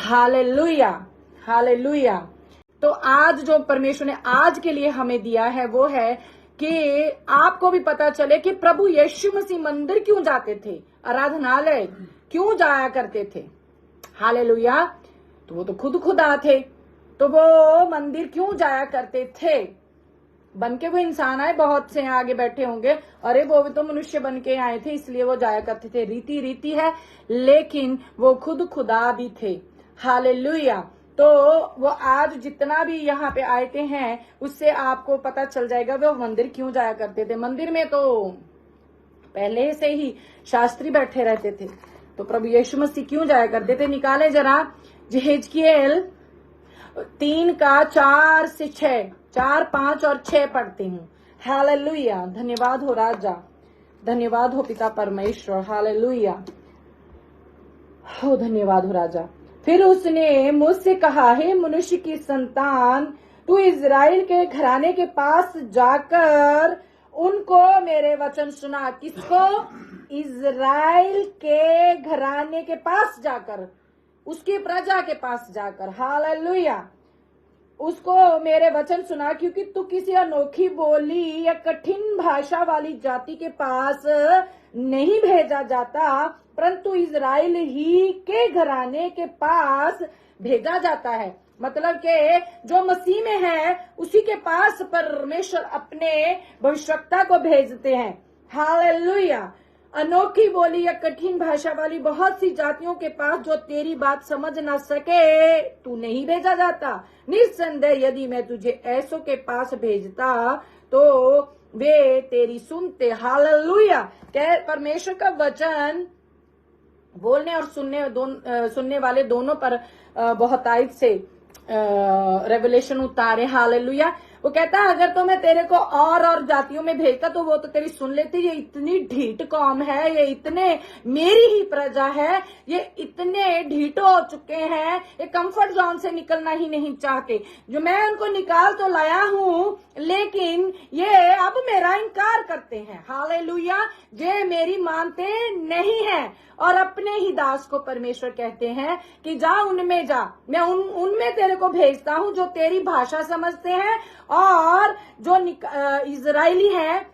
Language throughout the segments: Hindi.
Hallelujah, hallelujah. तो आज जो परमेश्वर ने आज के लिए हमें दिया है वो है कि आपको भी पता चले कि प्रभु यीशु मसीह मंदिर क्यों जाते थे, आराधनालय क्यों जाया करते थे। हालेलुया। तो वो तो खुद खुदा थे, तो वो मंदिर क्यों जाया करते थे। बन के वो इंसान आए, बहुत से आगे बैठे होंगे, अरे वो भी तो मनुष्य बन के आए थे इसलिए वो जाया करते थे। रीति रीति है, लेकिन वो खुद खुदा भी थे। हालेलुया। तो वो आज जितना भी यहाँ पे आए हैं उससे आपको पता चल जाएगा वो मंदिर क्यों जाया करते थे। मंदिर में तो पहले से ही शास्त्री बैठे रहते थे, तो प्रभु यीशु मसीह क्यों जाया करते थे। निकाले जरा यहेजकेल 3:4 से 6, 4, 5 और 6 पढ़ती हूँ। हालेलुया। धन्यवाद हो राजा, धन्यवाद हो पिता परमेश्वर। हालेलुया, हो धन्यवाद हो राजा। फिर उसने मुझसे कहा, हे मनुष्य की संतान, तू इज़राइल के घराने के पास जाकर उनको मेरे वचन सुना। किसको? इज़राइल के घराने के पास जाकर, उसकी प्रजा के पास जाकर। हालेलुया। उसको मेरे वचन सुना, क्योंकि तू किसी अनोखी बोली या कठिन भाषा वाली जाति के पास नहीं भेजा जाता, परंतु इज़राइल ही के घराने के पास भेजा जाता है। मतलब के जो मसीह में है उसी के पास परमेश्वर अपने भविष्यवक्ता को भेजते हैं। हालेलुया। अनोखी बोली या कठिन भाषा वाली बहुत सी जातियों के पास जो तेरी बात समझ ना सके, तू नहीं भेजा जाता। निस्संदेह यदि मैं तुझे ऐसों के पास भेजता तो वे तेरी सुनते। हालेलुया। परमेश्वर का वचन बोलने और सुनने वाले दोनों पर बहुत आयत से रेवलेशन उतारे। हालेलुया। वो कहता है अगर तो मैं तेरे को और जातियों में भेजता तो वो तो तेरी सुन लेती। ये इतनी ढीठ कौम है, ये इतने मेरी ही प्रजा है, ये इतने ढीठ हो चुके हैं, ये कंफर्ट जोन से निकलना ही नहीं चाहते। जो मैं उनको निकाल तो लाया हूं, लेकिन ये अब मेरा इनकार करते हैं। हालेलुया। ये मेरी मानते नहीं है और अपने ही दास को परमेश्वर कहते हैं कि जा उनमें जा, मैं उनमें तेरे को भेजता हूं जो तेरी भाषा समझते हैं, और जो इजराइली हैं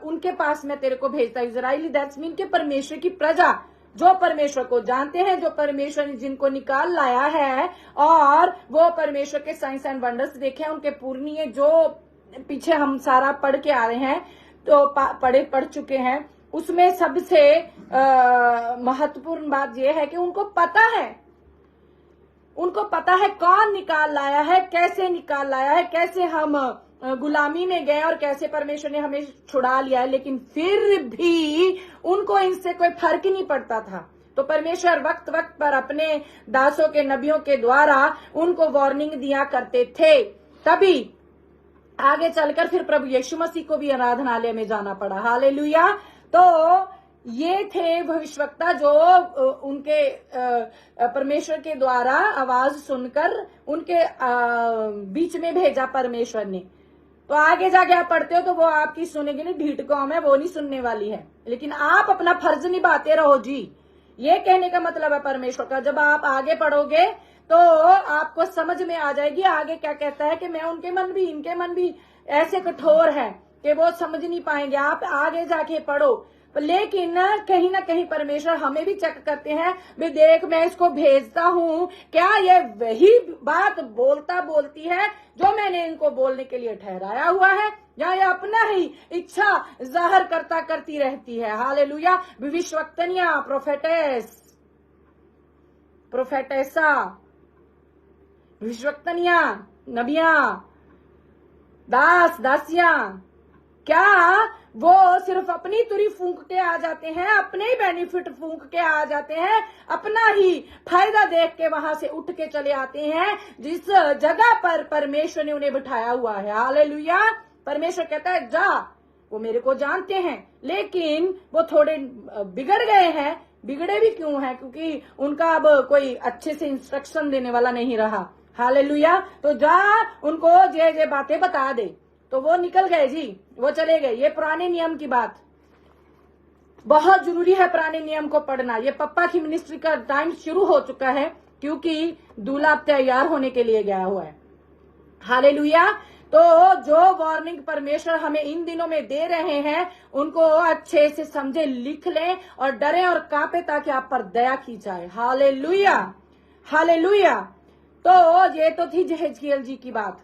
उनके पास मैं तेरे को भेजता। इजराइली दैट्स मीन के परमेश्वर की प्रजा, जो परमेश्वर को जानते हैं, जो परमेश्वर ने जिनको निकाल लाया है और वो परमेश्वर के साइंस एंड वंडर्स देखे हैं, उनके पूर्णीय जो पीछे हम सारा पढ़ के आ रहे हैं, तो पढ़ चुके हैं। उसमें सबसे महत्वपूर्ण बात यह है कि उनको पता है कौन निकाल लाया है, कैसे निकाल लाया है, कैसे हम गुलामी में गए और कैसे परमेश्वर ने हमें छुड़ा लिया है। लेकिन फिर भी उनको इनसे कोई फर्क ही नहीं पड़ता था। तो परमेश्वर वक्त वक्त पर अपने दासों के नबियों के द्वारा उनको वार्निंग दिया करते थे। तभी आगे चलकर फिर प्रभु यीशु मसीह को भी आराधनालय में जाना पड़ा। हालेलुया। तो ये थे भविष्यवक्ता जो उनके परमेश्वर के द्वारा आवाज सुनकर उनके बीच में भेजा परमेश्वर ने। तो आगे जाके आप पढ़ते हो तो वो आपकी सुनेगी नहीं, ढीठ कौम है, वो नहीं सुनने वाली है। लेकिन आप अपना फर्ज निभाते रहो जी, ये कहने का मतलब है परमेश्वर का। जब आप आगे पढ़ोगे तो आपको समझ में आ जाएगी आगे क्या कहता है कि मैं उनके मन भी इनके मन भी ऐसे कठोर है कि वो समझ नहीं पाएंगे। आप आगे जाके पढ़ो। लेकिन कहीं ना कहीं परमेश्वर हमें भी चेक करते हैं, वे देख मैं इसको भेजता हूं, क्या ये वही बात बोलती है जो मैंने इनको बोलने के लिए ठहराया हुआ है, या ये अपना ही इच्छा जाहिर करती रहती है। हालेलुया। भविष्यवक्तनिया, प्रोफेटेसा, भविष्यवक्तनिया, नबिया, दासियां, क्या वो सिर्फ अपनी तुरी फूंक के आ जाते हैं, अपने ही बेनिफिट फूंक के आ जाते हैं, अपना ही फायदा देख के वहां से उठ के चले आते हैं जिस जगह पर परमेश्वर ने उन्हें बिठाया हुआ है। हालेलुया। परमेश्वर कहता है जा, वो मेरे को जानते हैं, लेकिन वो थोड़े बिगड़ गए हैं। बिगड़े भी क्यों हैं? क्योंकि उनका अब कोई अच्छे से इंस्ट्रक्शन देने वाला नहीं रहा। हालेलुया। तो जा उनको ये बातें बता दे। तो वो निकल गए जी, वो चले गए। ये पुराने नियम की बात, बहुत जरूरी है पुराने नियम को पढ़ना। ये पप्पा की मिनिस्ट्री का टाइम शुरू हो चुका है, क्योंकि दूल्हा अब तैयार होने के लिए गया हुआ है। हालेलुया। तो जो वार्निंग परमेश्वर हमें इन दिनों में दे रहे हैं उनको अच्छे से समझे, लिख लें और डरे और कांपे ताकि आप पर दया की जाए। Hallelujah, hallelujah. तो ये तो थी यहेजकेल जी की बात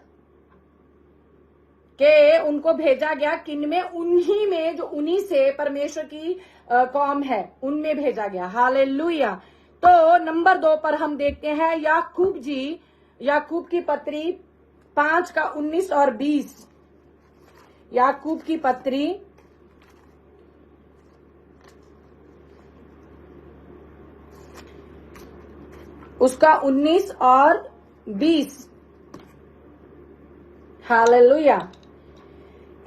कि उनको भेजा गया किन में, उन्हीं में, जो उन्हीं से परमेश्वर की कौम है उनमें भेजा गया। हालेलुया। तो नंबर 2 पर हम देखते हैं याकूब जी, याकूब की पत्री 5 का 19 और 20। याकूब की पत्री 19 और 20। हालेलुया।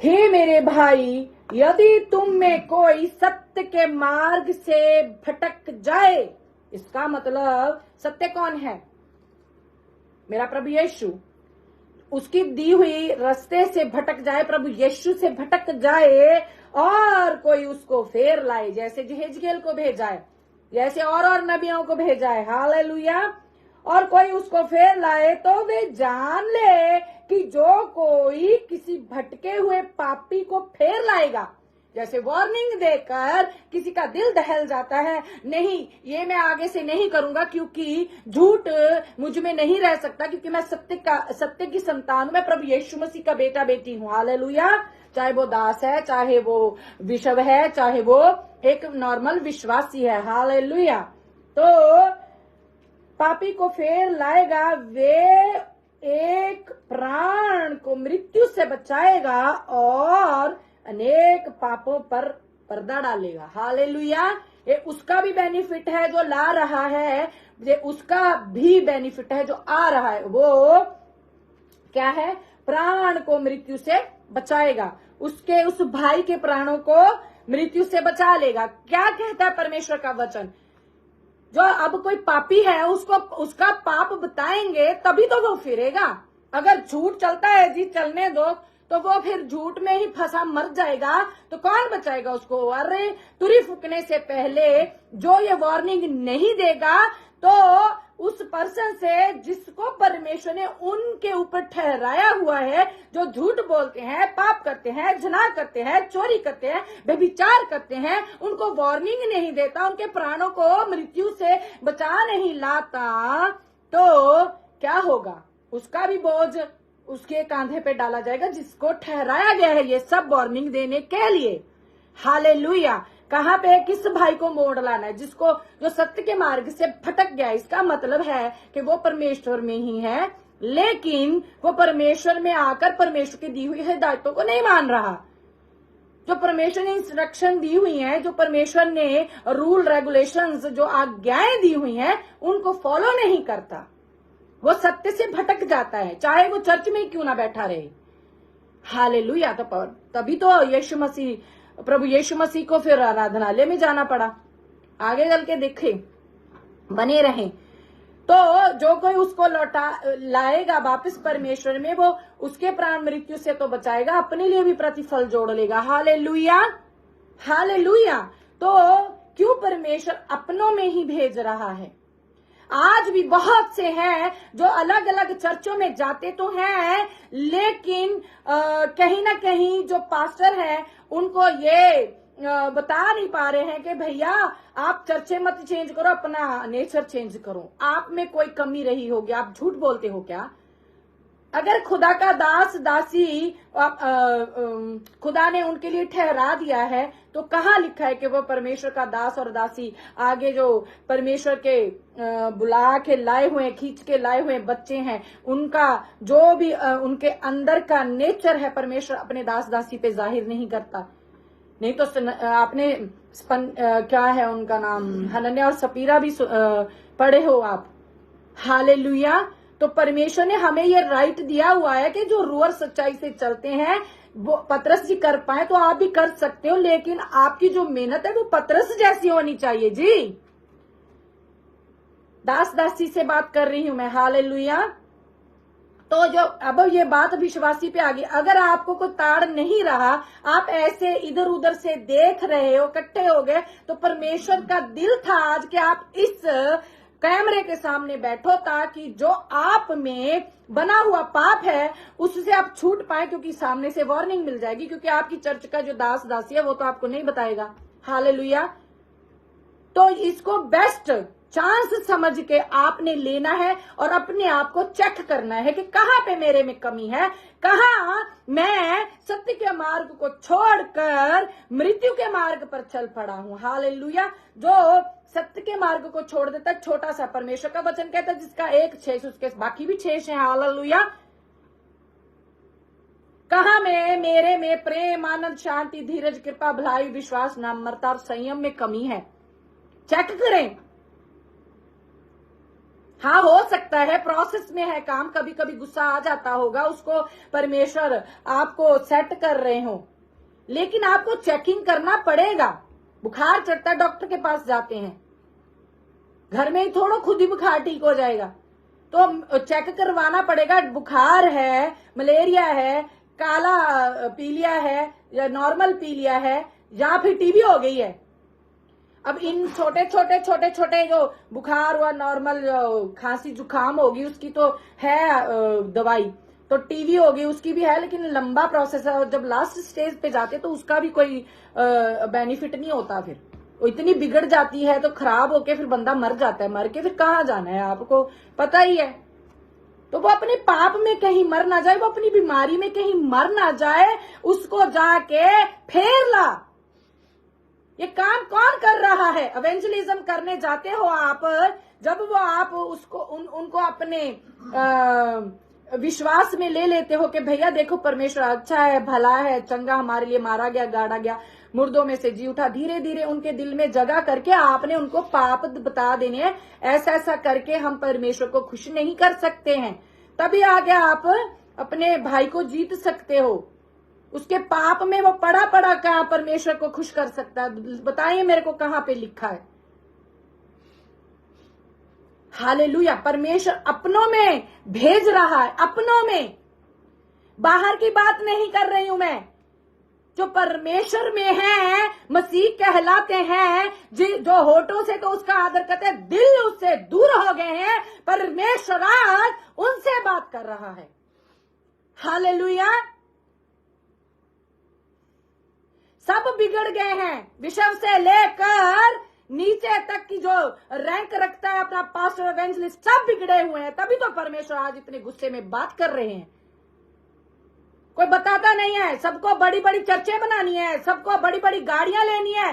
हे मेरे भाई, यदि तुम में कोई सत्य के मार्ग से भटक जाए, इसका मतलब सत्य कौन है? मेरा प्रभु यीशु। उसकी दी हुई रास्ते से भटक जाए, प्रभु यीशु से भटक जाए और कोई उसको फेर लाए, जैसे यहेजकेल को भेजा है, जैसे और नबियों को भेजा है। हालेलुया। और कोई उसको फेर लाए तो वे जान ले कि जो कोई किसी भटके हुए पापी को फेर लाएगा, जैसे वार्निंग देकर किसी का दिल दहल जाता है, नहीं ये मैं आगे से नहीं करूंगा क्योंकि झूठ मुझ में नहीं रह सकता, क्योंकि मैं सत्य की संतान हूं, मैं प्रभु यीशु मसीह का बेटा बेटी हूं। हालेलुया। चाहे वो दास है, चाहे वो विषव है, चाहे वो एक नॉर्मल विश्वासी है। हालेलुया। तो पापी को फेर लाएगा, वे एक प्राण को मृत्यु से बचाएगा और अनेक पापों पर पर्दा डालेगा। हालेलुया। ये उसका भी बेनिफिट है जो ला रहा है, ये उसका भी बेनिफिट है जो आ रहा है। वो क्या है? प्राण को मृत्यु से बचाएगा, उसके उस भाई के प्राणों को मृत्यु से बचा लेगा। क्या कहता है परमेश्वर का वचन? जो अब कोई पापी है उसको उसका पाप बताएंगे तभी तो वो फिरेगा। अगर झूठ चलता है जी, चलने दो, तो वो फिर झूठ में ही फंसा मर जाएगा, तो कौन बचाएगा उसको? अरे तुरी फूकने से पहले जो ये वार्निंग नहीं देगा तो उस पर्सन से जिसको परमेश्वर ने उनके ऊपर ठहराया हुआ है, जो झूठ बोलते हैं, पाप करते हैं, जना करते हैं, चोरी करते हैं, व्यभिचार करते हैं, उनको वार्निंग नहीं देता, उनके प्राणों को मृत्यु से बचा नहीं लाता, तो क्या होगा? उसका भी बोझ उसके कांधे पे डाला जाएगा, जिसको ठहराया गया है ये सब वार्निंग देने के लिए। हालेलुया। कहां पे, किस भाई को मोड़ लाना है? जिसको, जो सत्य के मार्ग से भटक गया। इसका मतलब है कि वो परमेश्वर में ही है, लेकिन वो परमेश्वर में आकर परमेश्वर की दी हुई हिदायतों को नहीं मान रहा। जो परमेश्वर ने इंस्ट्रक्शन दी हुई है, जो परमेश्वर ने रूल रेगुलेशंस, जो आज्ञाएं दी हुई हैं, उनको फॉलो नहीं करता, वो सत्य से भटक जाता है, चाहे वो चर्च में क्यों ना बैठा रहे। हालेलुया। तो तभी तो यीशु मसीह, प्रभु यीशु मसीह को फिर आराधनालय में जाना पड़ा। आगे चल के देखे, बने रहे। तो जो कोई उसको लौटा लाएगा वापस परमेश्वर में, वो उसके प्राण मृत्यु से तो बचाएगा, अपने लिए भी प्रतिफल जोड़ लेगा। Hallelujah, hallelujah. तो क्यों परमेश्वर अपनों में ही भेज रहा है? आज भी बहुत से हैं जो अलग अलग चर्चों में जाते तो हैं, लेकिन कहीं ना कहीं जो पास्टर है उनको ये बता नहीं पा रहे हैं कि भैया आप चर्चे मत चेंज करो, अपना नेचर चेंज करो। आप में कोई कमी रही होगी, आप झूठ बोलते हो क्या? अगर खुदा का दास दासी खुदा ने उनके लिए ठहरा दिया है, तो कहाँ लिखा है कि वो परमेश्वर का दास और दासी आगे जो परमेश्वर के बुला के लाए हुए, खींच के लाए हुए बच्चे हैं, उनका जो भी उनके अंदर का नेचर है परमेश्वर अपने दास दासी पे जाहिर नहीं करता। नहीं तो आपने क्या है उनका नाम, हनन्याह और सपीरा भी पढ़े हो आप। हालेलुया। तो परमेश्वर ने हमें ये राइट दिया हुआ है कि जो रूह और सच्चाई से चलते हैं वो पतरस जी कर पाए, तो आप भी कर सकते हो, लेकिन आपकी जो मेहनत है वो पतरस जैसी होनी चाहिए जी। दास दासी से बात कर रही हूं मैं। हालेलुया। तो जो अब ये बात विश्वासी पे आ गई, अगर आपको कोई ताड़ नहीं रहा, आप ऐसे इधर उधर से देख रहे हो, इकट्ठे हो गए, तो परमेश्वर का दिल था आज कि आप इस कैमरे के सामने बैठो, ताकि जो आप में बना हुआ पाप है उससे आप छूट पाए, क्योंकि सामने से वार्निंग मिल जाएगी, क्योंकि आपकी चर्च का जो दास दासी है वो तो आपको नहीं बताएगा। हालेलुया। तो इसको बेस्ट चांस समझ के आपने लेना है और अपने आप को चेक करना है कि कहां पे मेरे में कमी है, कहां मैं सत्य के मार्ग को छोड़कर मृत्यु के मार्ग पर चल पड़ा हूं। हालेलुया। जो सत्य के मार्ग को छोड़ देता है, छोटा सा परमेश्वर का वचन कहता है जिसका एक शेष उसके बाकी भी शेष है। हालेलुया। कहां में मेरे में प्रेम, आनंद, शांति, धीरज, कृपा, भलाई, विश्वास, नम्रता और संयम में कमी है, चेक करें। हाँ, हो सकता है प्रोसेस में है काम, कभी कभी गुस्सा आ जाता होगा, उसको परमेश्वर आपको सेट कर रहे हो, लेकिन आपको चेकिंग करना पड़ेगा। बुखार चढ़ता है, डॉक्टर के पास जाते हैं, घर में ही थोड़ा खुद ही बुखार ठीक हो जाएगा, तो चेक करवाना पड़ेगा। बुखार है, मलेरिया है, काला पीलिया है या नॉर्मल पीलिया है, या फिर टीबी हो गई है। अब इन छोटे छोटे जो बुखार हुआ, नॉर्मल खांसी जुकाम होगी उसकी तो है दवाई, तो टीवी होगी उसकी भी है, लेकिन लंबा प्रोसेस है, और जब लास्ट स्टेज पे जाते तो उसका भी कोई बेनिफिट नहीं होता। फिर वो इतनी बिगड़ जाती है तो खराब होके फिर बंदा मर जाता है, मर के फिर कहाँ जाना है आपको पता ही है। तो वो अपने पाप में कहीं मर ना जाए, वो अपनी बीमारी में कहीं मर ना जाए, उसको जाके फेर ला। ये काम कौन कर रहा है? एवेंजलिज्म करने जाते हो आप, जब वो आप उसको उनको अपने विश्वास में ले लेते हो कि भैया देखो परमेश्वर अच्छा है, भला है, चंगा, हमारे लिए मारा गया, गाड़ा गया, मुर्दों में से जी उठा, धीरे धीरे उनके दिल में जगह करके आपने उनको पाप बता देने हैं। ऐसा ऐसा करके हम परमेश्वर को खुश नहीं कर सकते हैं, तभी आगे आप अपने भाई को जीत सकते हो। उसके पाप में वो पड़ा पड़ा कहां परमेश्वर को खुश कर सकता है? बताइए मेरे को कहां पे लिखा है। हालेलुया। परमेश्वर अपनों में भेज रहा है, अपनों में, बाहर की बात नहीं कर रही हूं मैं। जो परमेश्वर में है, मसीह कहलाते हैं, जो होठों से तो उसका आदर करते हैं, दिल उससे दूर हो गए हैं, परमेश्वर आज उनसे बात कर रहा है। हालेलुया। सब बिगड़ गए हैं, विषव से लेकर नीचे तक की जो रैंक रखता है अपना पास्टर, एवेंजलिस्ट, सब बिगड़े हुए हैं। तभी तो परमेश्वर आज इतने गुस्से में बात कर रहे हैं। कोई बताता नहीं है, सबको बड़ी बड़ी चर्चे बनानी है, सबको बड़ी बड़ी गाड़ियां लेनी है,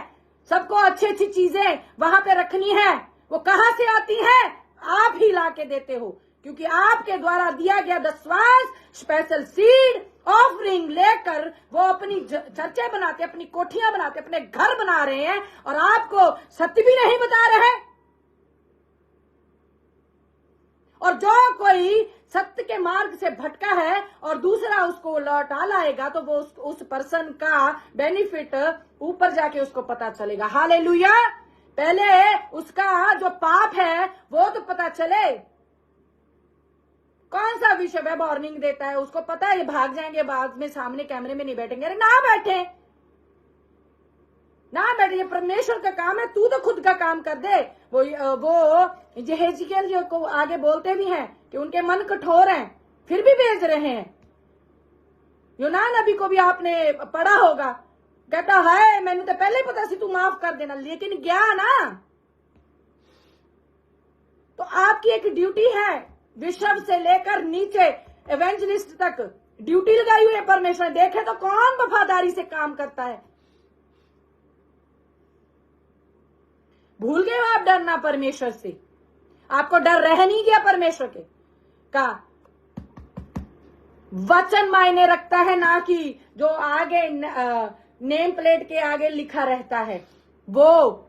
सबको अच्छी अच्छी चीजें वहां पे रखनी है। वो कहां से आती है? आप ही ला के देते हो, क्योंकि आपके द्वारा दिया गया दशवांश, स्पेशल सीड, ऑफरिंग लेकर वो अपनी चर्चे बनाते, अपनी कोठियां बनाते, अपने घर बना रहे हैं, और आपको सत्य भी नहीं बता रहे। और जो कोई सत्य के मार्ग से भटका है और दूसरा उसको लौटा लाएगा, तो वो उस पर्सन का बेनिफिट ऊपर जाके उसको पता चलेगा। हालेलुया। पहले उसका जो पाप है वो तो पता चले। कौन सा विषय है वार्निंग देता है, उसको पता है ये भाग जाएंगे, बाद में सामने कैमरे में नहीं बैठेंगे। अरे ना बैठे, ना बैठे, ये परमेश्वर का काम है, तू तो खुद का काम कर दे। वो यहेजकेल जो को आगे बोलते भी हैं कि उनके मन कठोर हैं, फिर भी भेज रहे हैं। यूनान नबी को भी आपने पढ़ा होगा, कहता है मैंने तो पहले ही पता सी, तू माफ कर देना, लेकिन गया ना। तो आपकी एक ड्यूटी है, विश्व से लेकर नीचे एवेंजलिस्ट तक ड्यूटी लगाई हुई है परमेश्वर। देखे तो कौन वफादारी से काम करता है। भूल गए हो आप डरना परमेश्वर से? आपको डर रह नहीं गया परमेश्वर के का? वचन मायने रखता है, ना कि जो आगे नेम प्लेट के आगे लिखा रहता है वो।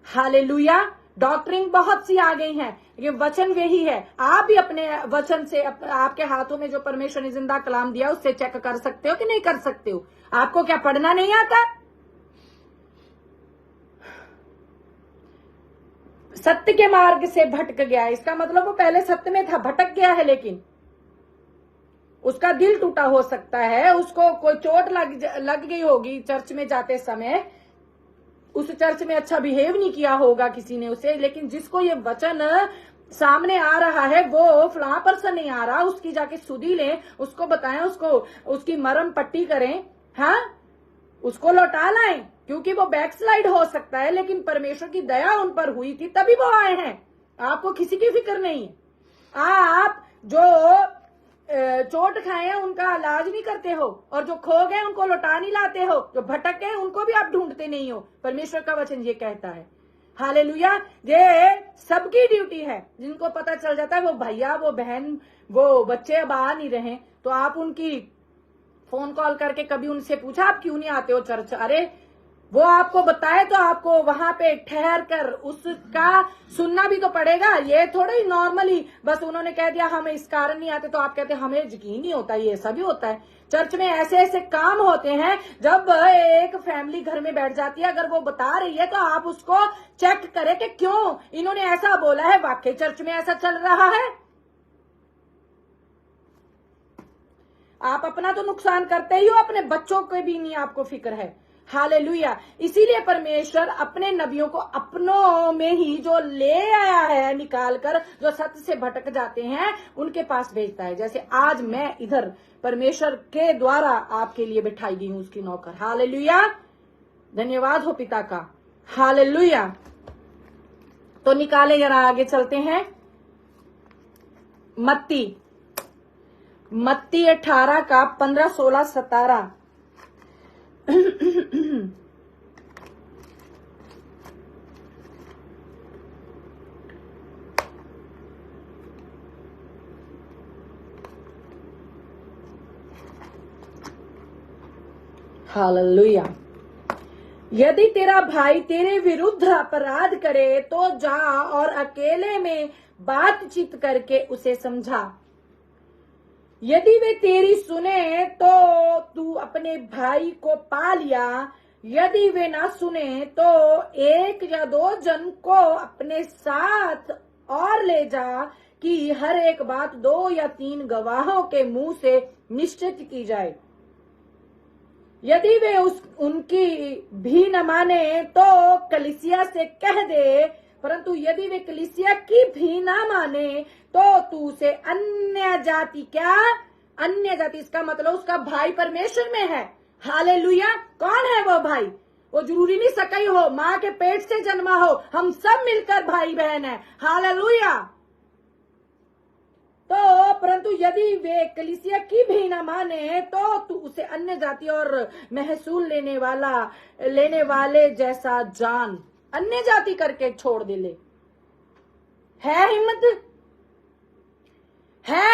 हालेलुया। डॉक्टरिंग बहुत सी आ गई हैं, ये वचन वही है। आप भी अपने वचन से, आपके हाथों में जो परमेश्वर ने जिंदा कलाम दिया उससे चेक कर सकते हो कि नहीं कर सकते हो। आपको क्या पढ़ना नहीं आता? सत्य के मार्ग से भटक गया, इसका मतलब वो पहले सत्य में था, भटक गया है, लेकिन उसका दिल टूटा हो सकता है, उसको कोई चोट लग गई होगी चर्च में जाते समय, उस चर्च में अच्छा बिहेव नहीं किया होगा किसी ने उसे, लेकिन जिसको ये वचन सामने आ रहा है वो फलां पर्सन नहीं आ रहा, उसकी जाके सुधी लें, उसको बताएं, उसको उसकी मरम पट्टी करें, हाँ, उसको लौटा लाएं, क्योंकि वो बैकस्लाइड हो सकता है, लेकिन परमेश्वर की दया उन पर हुई थी तभी वो आए हैं। आपको किसी की फिक्र नहीं है। आप जो चोट खाए हैं उनका इलाज नहीं करते हो, और जो खो गए उनको लौटा नहीं लाते हो, जो भटक गए उनको भी आप ढूंढते नहीं हो। परमेश्वर का वचन ये कहता है। हालेलुया। ये सबकी ड्यूटी है। जिनको पता चल जाता है वो भैया, वो बहन, वो बच्चे अब आ नहीं रहे, तो आप उनकी फोन कॉल करके कभी उनसे पूछा आप क्यों नहीं आते हो चर्च? अरे वो आपको बताए तो आपको वहां पे ठहर कर उसका सुनना भी तो पड़ेगा। ये थोड़ा ही नॉर्मली बस उन्होंने कह दिया हम इस कारण नहीं आते, तो आप कहते हमें यकीन नहीं होता। ये ऐसा भी होता है। चर्च में ऐसे ऐसे काम होते हैं, जब एक फैमिली घर में बैठ जाती है, अगर वो बता रही है तो आप उसको चेक करें कि क्यों इन्होंने ऐसा बोला है, वाकई चर्च में ऐसा चल रहा है। आप अपना तो नुकसान करते ही हो, अपने बच्चों को भी नहीं आपको फिक्र है। हालेलुया। इसीलिए परमेश्वर अपने नबियों को अपनों में ही जो ले आया है निकाल कर, जो सत्य से भटक जाते हैं उनके पास भेजता है। जैसे आज मैं इधर परमेश्वर के द्वारा आपके लिए बिठाई गई हूं उसकी नौकर। हालेलुया। धन्यवाद हो पिता का। हालेलुया। तो निकाले, जरा आगे चलते हैं। मत्ती 18 का 15, 16, 17। हालेलुया। यदि तेरा भाई तेरे विरुद्ध अपराध करे तो जा और अकेले में बातचीत करके उसे समझा। यदि वे तेरी सुने तो तू अपने भाई को पा लिया, यदि वे ना सुने तो 1 या 2 जन को अपने साथ और ले जा, कि हर एक बात 2 या 3 गवाहों के मुंह से निश्चित की जाए। यदि वे उनकी भी न माने तो कलीसिया से कह दे, परंतु यदि वे कलीसिया की भी ना माने तो तू उसे अन्य जाति, क्या अन्य जाति, इसका मतलब उसका भाई परमेश्वर में है। हालेलुया। कौन है वो भाई? वो जरूरी नहीं सकई हो, माँ के पेट से जन्मा हो, हम सब मिलकर भाई बहन है। हालेलुया। तो परंतु यदि वे कलीसिया की भी न माने तो तू उसे अन्य जाति और महसूल लेने वाले जैसा जान। अन्य जाति करके छोड़ दे ले। है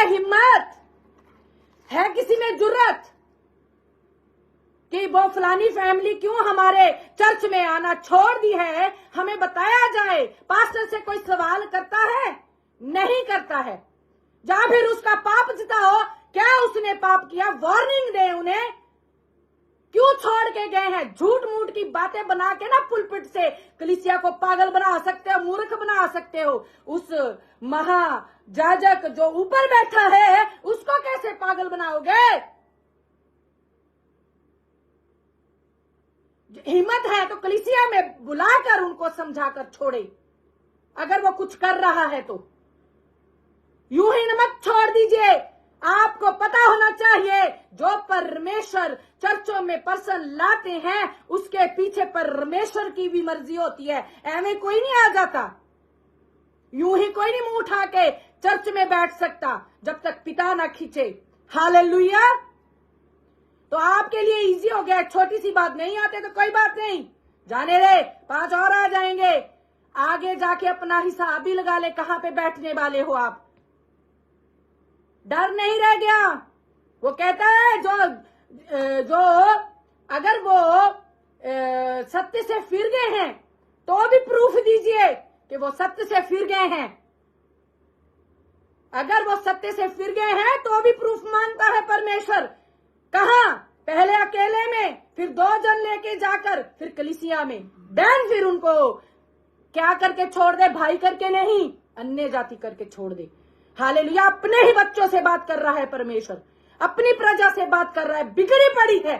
हिम्मत है किसी में जुर्रत कि वो फलानी फैमिली क्यों हमारे चर्च में आना छोड़ दी है, हमें बताया जाए। पास्टर से कोई सवाल करता है? नहीं करता है। या फिर उसका पाप जिताओ, क्या उसने पाप किया, वार्निंग दे उन्हें। क्यों छोड़ के गए हैं? झूठ मूठ की बातें बना के ना पुलपिट से कलीसिया को पागल बना सकते हो, मूर्ख बना सकते हो। उस महाजाजक जो ऊपर बैठा है उसको कैसे पागल बनाओगे? हिम्मत है तो कलीसिया में बुलाकर उनको समझाकर छोड़े, अगर वो कुछ कर रहा है तो। यूं ही मत छोड़ दीजिए। आपको पता होना चाहिए जो परमेश्वर चर्चों में पर्सन लाते हैं उसके पीछे परमेश्वर की भी मर्जी होती है। एवं कोई नहीं आ जाता, यूं ही कोई नहीं मुंह उठा के चर्च में बैठ सकता जब तक पिता ना खींचे। हालेलुया। तो आपके लिए इजी हो गया, छोटी सी बात, नहीं आते तो कोई बात नहीं, जाने दे, 5 और आ जाएंगे। आगे जाके अपना हिसाब भी लगा ले कहां पे बैठने वाले हो आप। डर नहीं रह गया। वो कहता है जो अगर वो सत्य से फिर गए हैं तो भी प्रूफ दीजिए कि वो सत्य से फिर गए हैं। अगर वो सत्य से फिर गए हैं तो भी प्रूफ मांगता है परमेश्वर। कहां? पहले अकेले में, फिर 2 जन लेके जाकर, फिर कलीसिया में। देन फिर उनको क्या करके छोड़ दे? भाई करके नहीं, अन्य जाति करके छोड़ दे। हालेलुया। अपने ही बच्चों से बात कर रहा है परमेश्वर, अपनी प्रजा से बात कर रहा है, बिगड़ी पड़ी है।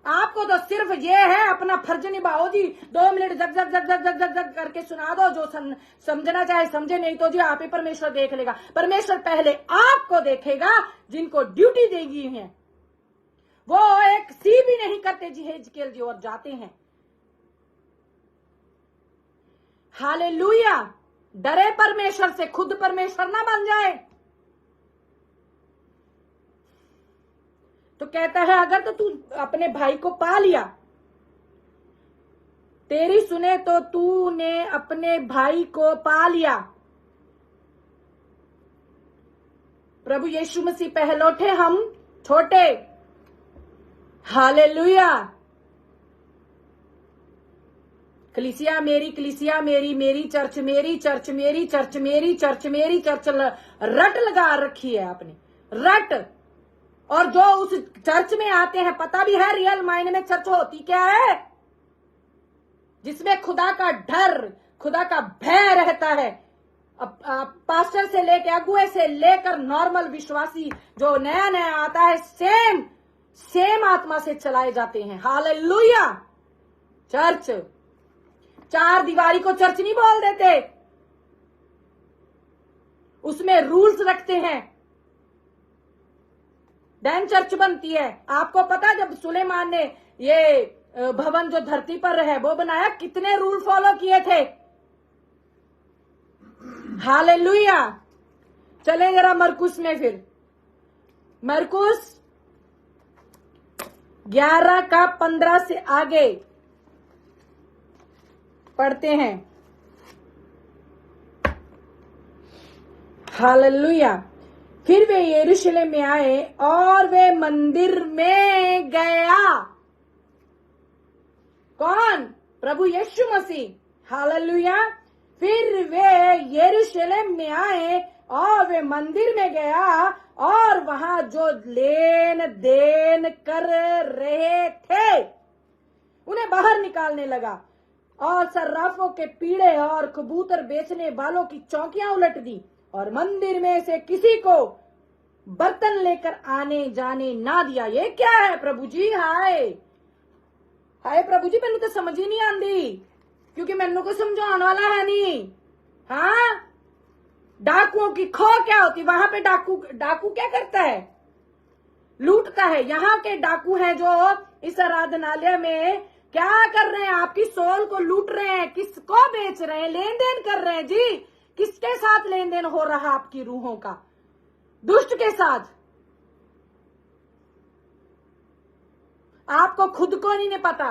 आपको तो सिर्फ ये है अपना फर्ज निभाओ जी, 2 मिनट जग जग जग जग जग जग जग करके सुना दो, जो समझना चाहे समझे, नहीं तो जी आप ही परमेश्वर देख लेगा। परमेश्वर पहले आपको देखेगा, जिनको ड्यूटी देगी है वो एक सी भी नहीं करते जी हेजकेल जी और जाते हैं। हालेलुया। डरे परमेश्वर से, खुद परमेश्वर ना बन जाए। तो कहता है अगर तो तू अपने भाई को पा लिया, तेरी सुने तो तूने अपने भाई को पा लिया। प्रभु यीशु मसीह पहलौठे, हम छोटे। हालेलुया। कलीसिया मेरी, कलीसिया मेरी, मेरी चर्च, मेरी चर्च, मेरी चर्च, मेरी चर्च, मेरी चर्च रट लगा रखी है आपने, रट। और जो उस चर्च में आते हैं, पता भी है रियल मायने में चर्च होती क्या है, जिसमें खुदा का डर, खुदा का भय रहता है। पास्टर से लेकर, अगुए से लेकर नॉर्मल विश्वासी जो नया नया आता है, सेम आत्मा से चलाए जाते हैं। हालेलुया। चर्च, 4 दीवारी को चर्च नहीं बोल देते, उसमें रूल्स रखते हैं, देन चर्च बनती है। आपको पता जब सुलेमान ने ये भवन जो धरती पर है वो बनाया, कितने रूल फॉलो किए थे। हालेलुया। चले जरा मरकुस में, फिर मरकुस 11 का 15 से आगे पढ़ते हैं। हालेलुया। फिर वे यरूशलेम में आए और वे मंदिर में गया। कौन? प्रभु यीशु मसीह। हालेलुया। फिर वे यरूशलेम में आए और वे मंदिर में गया और वहां जो लेन देन कर रहे थे उन्हें बाहर निकालने लगा और सर्राफों के पीड़े और कबूतर बेचने वालों की चौकियां उलट दी और मंदिर में से किसी को बर्तन लेकर आने जाने ना दिया। ये क्या है प्रभु जी? हाय हाय प्रभु जी, मैनू तो समझ ही नहीं आती, क्योंकि मैनू को समझाने वाला है नहीं। हाँ, डाकुओं की खो क्या होती? वहां पे डाकू क्या करता है? लूटता है। यहाँ के डाकू हैं जो इस आराधनालय में क्या कर रहे हैं? आपकी सोल को लूट रहे हैं। किसको बेच रहे हैं? लेन देन कर रहे हैं जी। किसके साथ लेन देन हो रहा है आपकी रूहों का? दुष्ट के साथ। आपको खुद को नहीं पता।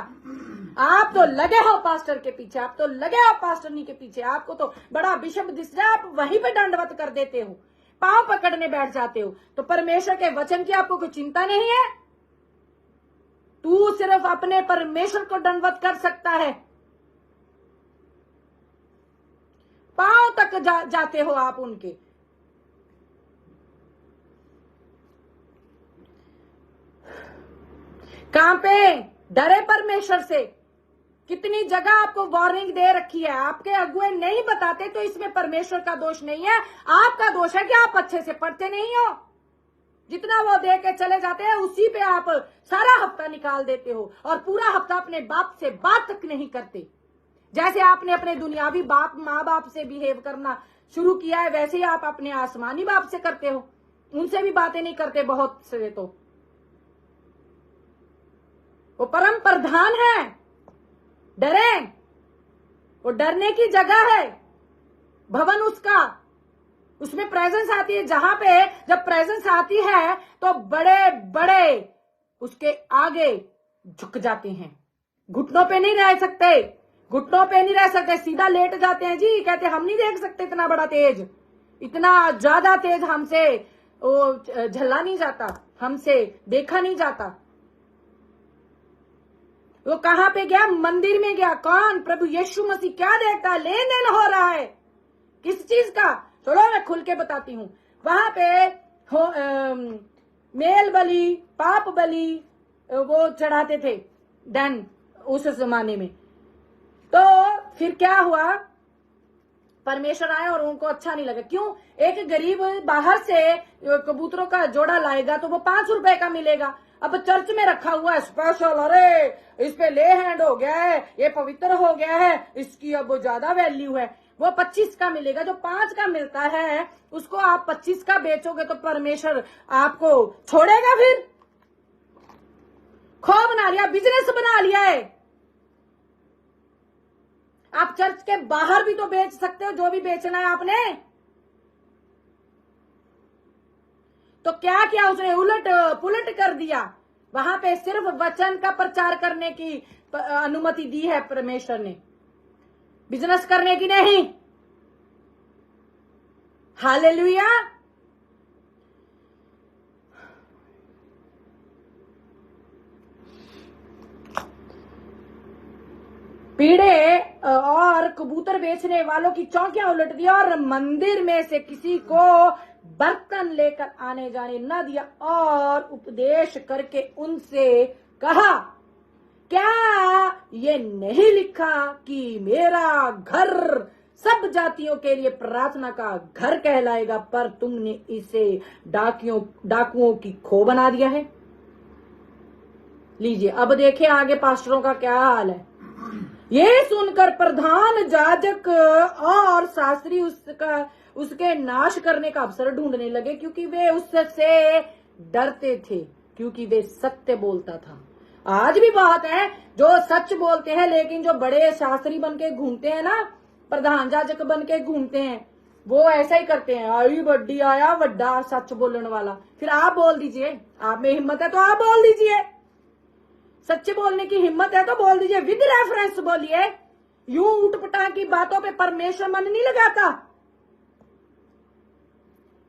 आप तो लगे हो पास्टर के पीछे, आप तो लगे हो पास्टरनी के पीछे। आपको तो बड़ा बिशप दिस रहा है, आप वहीं पे दंडवत कर देते हो, पांव पकड़ने बैठ जाते हो। तो परमेश्वर के वचन की आपको कोई चिंता नहीं है? तू सिर्फ अपने परमेश्वर को दंडवत कर सकता है। पांव तक जाते हो आप उनके। कहां पे? डरे परमेश्वर से। कितनी जगह आपको वार्निंग दे रखी है, आपके अगुए नहीं बताते, तो इसमें परमेश्वर का दोष नहीं है, आपका दोष है कि आप अच्छे से पढ़ते नहीं हो। जितना वो दे के चले जाते हैं उसी पे आप सारा हफ्ता निकाल देते हो और पूरा हफ्ता अपने बाप से बात तक नहीं करते। जैसे आपने अपने दुनियावी बाप माँ बाप से बिहेव करना शुरू किया है, वैसे ही आप अपने आसमानी बाप से करते हो। उनसे भी बातें नहीं करते बहुत से। तो वो परम प्रधान है, डरे। वो डरने की जगह है, भवन उसका, उसमें प्रेजेंस आती है। जहां पे जब प्रेजेंस आती है तो बड़े बड़े उसके आगे झुक जाते हैं। घुटनों पे नहीं रह सकते, घुटनों पे नहीं रह सकते, सीधा लेट जाते हैं जी। कहते हम नहीं देख सकते इतना बड़ा तेज, इतना ज्यादा तेज हमसे वो झल्ला नहीं जाता, हमसे देखा नहीं जाता। वो कहां पे गया? मंदिर में गया। कौन? प्रभु यीशु मसीह। क्या देखता? लेन देन हो रहा है। किस चीज का? चलो मैं खुल के बताती हूँ। वहां पे मेल बलि, पाप बलि वो चढ़ाते थे देन उस जमाने में। तो फिर क्या हुआ? परमेश्वर आए और उनको अच्छा नहीं लगा। क्यों? एक गरीब बाहर से कबूतरों का जोड़ा लाएगा तो वो 5 रुपए का मिलेगा, अब चर्च में रखा हुआ है स्पेशल, अरे इस पे ले हैंड हो गया है, ये पवित्र हो गया है, इसकी अब ज्यादा वैल्यू है। वो 25 का मिलेगा, जो 5 का मिलता है उसको आप 25 का बेचोगे तो परमेश्वर आपको छोड़ेगा? फिर खो बना लिया, बिजनेस बना लिया है। आप चर्च के बाहर भी तो बेच सकते हो जो भी बेचना है आपने। तो क्या किया उसने? उलट पुलट कर दिया। वहां पे सिर्फ वचन का प्रचार करने की अनुमति दी है परमेश्वर ने, बिजनेस करने की नहीं। हालेलुया। पीड़े और कबूतर बेचने वालों की चौकियां उलट दिया और मंदिर में से किसी को बर्तन लेकर आने जाने न दिया और उपदेश करके उनसे कहा, क्या ये नहीं लिखा कि मेरा घर सब जातियों के लिए प्रार्थना का घर कहलाएगा, पर तुमने इसे डाकुओं की खो बना दिया है। लीजिए अब देखिए आगे पास्टरों का क्या हाल है। ये सुनकर प्रधान याजक और शास्त्री उसके नाश करने का अवसर ढूंढने लगे, क्योंकि वे उससे डरते थे, क्योंकि वे सत्य बोलता था। आज भी बात है, जो सच बोलते हैं, लेकिन जो बड़े शास्त्री बन के घूमते हैं ना, प्रधान याजक बन के घूमते हैं, वो ऐसा ही करते हैं। आई बड्डी आया वड्डा सच बोलने वाला। फिर आप बोल दीजिए, आप में हिम्मत है तो आप बोल दीजिए, सच्चे बोलने की हिम्मत है तो बोल दीजिए, विद रेफरेंस बोलिए। यूं उठपटांग की बातों पे परमेश्वर मन नहीं लगाता।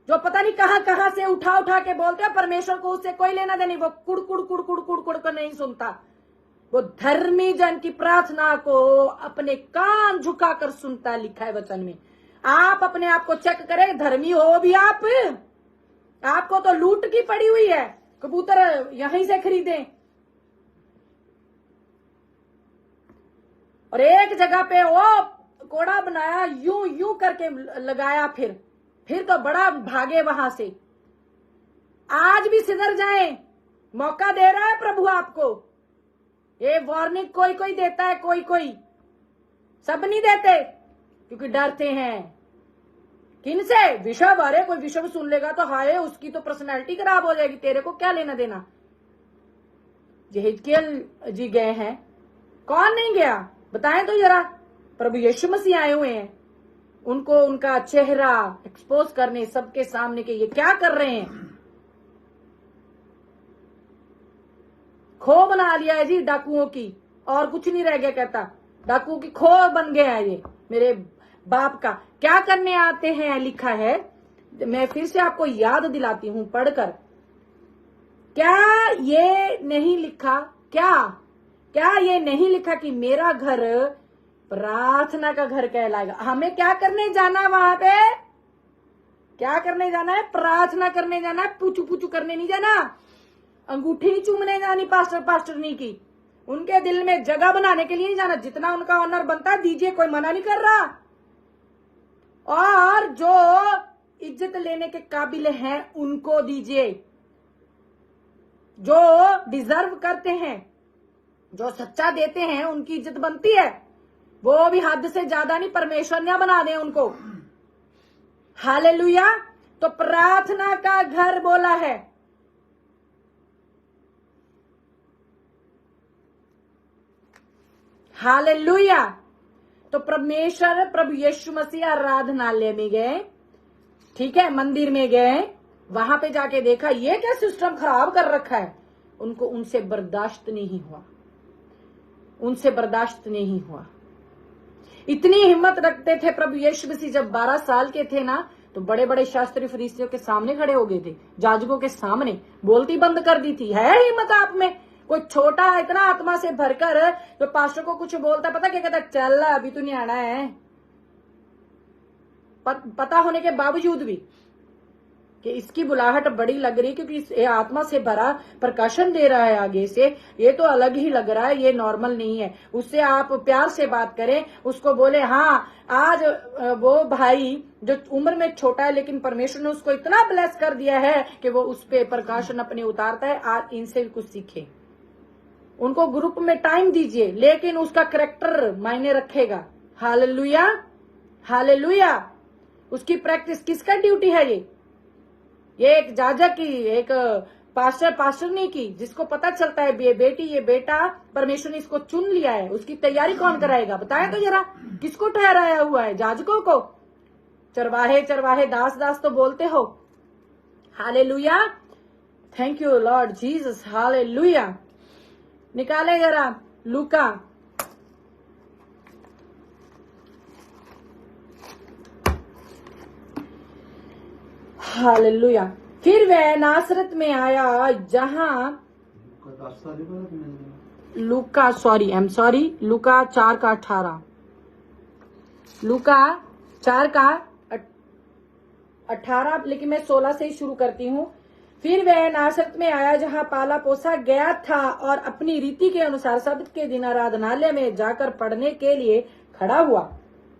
जो पता नहीं कहां से उठा के बोलते हैं, परमेश्वर को उससे कोई लेना देना नहीं। वो कुड़ कुड़ कर नहीं सुनता। वो धर्मी जन की प्रार्थना को अपने कान झुकाकर सुनता, लिखा है वचन में। आप अपने आप को चेक करें, धर्मी हो भी आप? आपको तो लूट की पड़ी हुई है, कबूतर यहीं से खरीदें। और एक जगह पे वो कोड़ा बनाया, यूं करके लगाया, फिर तो बड़ा भागे वहां से। आज भी सिधर जाए, मौका दे रहा है प्रभु आपको। ये वार्निंग कोई देता है, कोई सब नहीं देते, क्योंकि डरते हैं। किनसे? विषव। अरे कोई विषव सुन लेगा तो हाय, उसकी तो पर्सनैलिटी खराब हो जाएगी, तेरे को क्या लेना देना। यहेजकेल जी गए हैं, कौन नहीं गया बताएं तो जरा। प्रभु यीशु मसीह आए हुए हैं, उनको उनका चेहरा एक्सपोज करने सबके सामने के ये क्या कर रहे हैं? खो बना लिया है जी डाकुओं की, और कुछ नहीं रह गया। कहता डाकुओं की खो बन गया है ये मेरे बाप का। क्या करने आते हैं लिखा है, मैं फिर से आपको याद दिलाती हूं पढ़कर। क्या ये नहीं लिखा, क्या ये नहीं लिखा कि मेरा घर प्रार्थना का घर कहलाएगा? हमें क्या करने जाना वहां पे? क्या करने जाना है? प्रार्थना करने जाना है, पूछू करने नहीं जाना, अंगूठी नहीं चूमने जानी पास्टर नहीं की। उनके दिल में जगह बनाने के लिए नहीं जाना। जितना उनका ऑनर बनता है दीजिए, कोई मना नहीं कर रहा। और जो इज्जत लेने के काबिल हैं उनको दीजिए, जो डिजर्व करते हैं, जो सच्चा देते हैं, उनकी इज्जत बनती है। वो भी हद से ज्यादा नहीं, परमेश्वर ने बना दे उनको। हालेलुया। तो प्रार्थना का घर बोला है। हालेलुया। तो परमेश्वर प्रभु यीशु मसीह आराधनालय में गए, ठीक है, मंदिर में गए, वहां पे जाके देखा ये क्या सिस्टम खराब कर रखा है। उनसे बर्दाश्त नहीं हुआ, उनसे बर्दाश्त नहीं हुआ। इतनी हिम्मत रखते थे प्रभु यीशु मसीह, जब 12 साल के थे ना, तो बड़े बड़े शास्त्री फरीसियों के सामने खड़े हो गए थे, जाजकों के सामने बोलती बंद कर दी थी। है हिम्मत आप में? कोई छोटा इतना आत्मा से भरकर जो पास्टर को कुछ बोलता, पता क्या कहता? चल अभी तू नहीं आना है। पता होने के बावजूद भी कि इसकी बुलाहट बड़ी लग रही, क्योंकि ये आत्मा से भरा प्रकाशन दे रहा है आगे से, ये तो अलग ही लग रहा है, ये नॉर्मल नहीं है। उससे आप प्यार से बात करें, उसको बोले हाँ आज वो भाई जो उम्र में छोटा है लेकिन परमेश्वर ने उसको इतना ब्लेस कर दिया है कि वो उस पे प्रकाशन अपने उतारता है, आज इनसे भी कुछ सीखे। उनको ग्रुप में टाइम दीजिए, लेकिन उसका कैरेक्टर मायने रखेगा। Hallelujah, hallelujah. उसकी प्रैक्टिस, किसका ड्यूटी है ये एक जाजक की, एक पास्टर नहीं की, जिसको पता चलता है ये बेटी, ये बेटा परमेश्वर ने इसको चुन लिया है, उसकी तैयारी कौन कराएगा बताया तो जरा। किसको ठहराया हुआ है? जाजकों को। चरवाहे चरवाहे दास दास तो बोलते हो। Hallelujah, thank you Lord Jesus, hallelujah. निकाले जरा लूका, हालेलुया। फिर वह नासरत में आया जहां लूका 4:18, लूका 4:18, लेकिन मैं 16 से ही शुरू करती हूँ। फिर वह नासरत में आया जहां पाला पोसा गया था और अपनी रीति के अनुसार सब्त के दिन आराधनालय में जाकर पढ़ने के लिए खड़ा हुआ।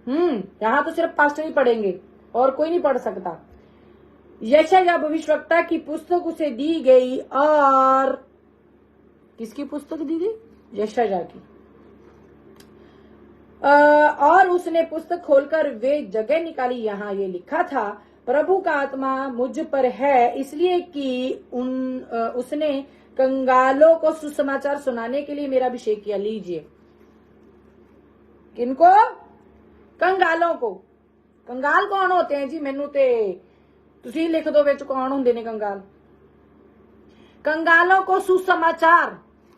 यहाँ तो सिर्फ पास्टर ही पढ़ेंगे और कोई नहीं पढ़ सकता। यशायाह भविष्यवक्ता की पुस्तक उसे दी गई, और किसकी पुस्तक दी गई? यशायाह की। और उसने पुस्तक खोलकर वे जगह निकाली, यहाँ ये लिखा था, प्रभु का आत्मा मुझ पर है, इसलिए कि उसने कंगालों को सुसमाचार सुनाने के लिए मेरा अभिषेक किया। लीजिए, किनको? कंगालों को। कंगाल कौन होते हैं जी? मैनू ते तुसी लिख दो विच कौन होंदे ने कंगाल। कंगालों को सुसमाचार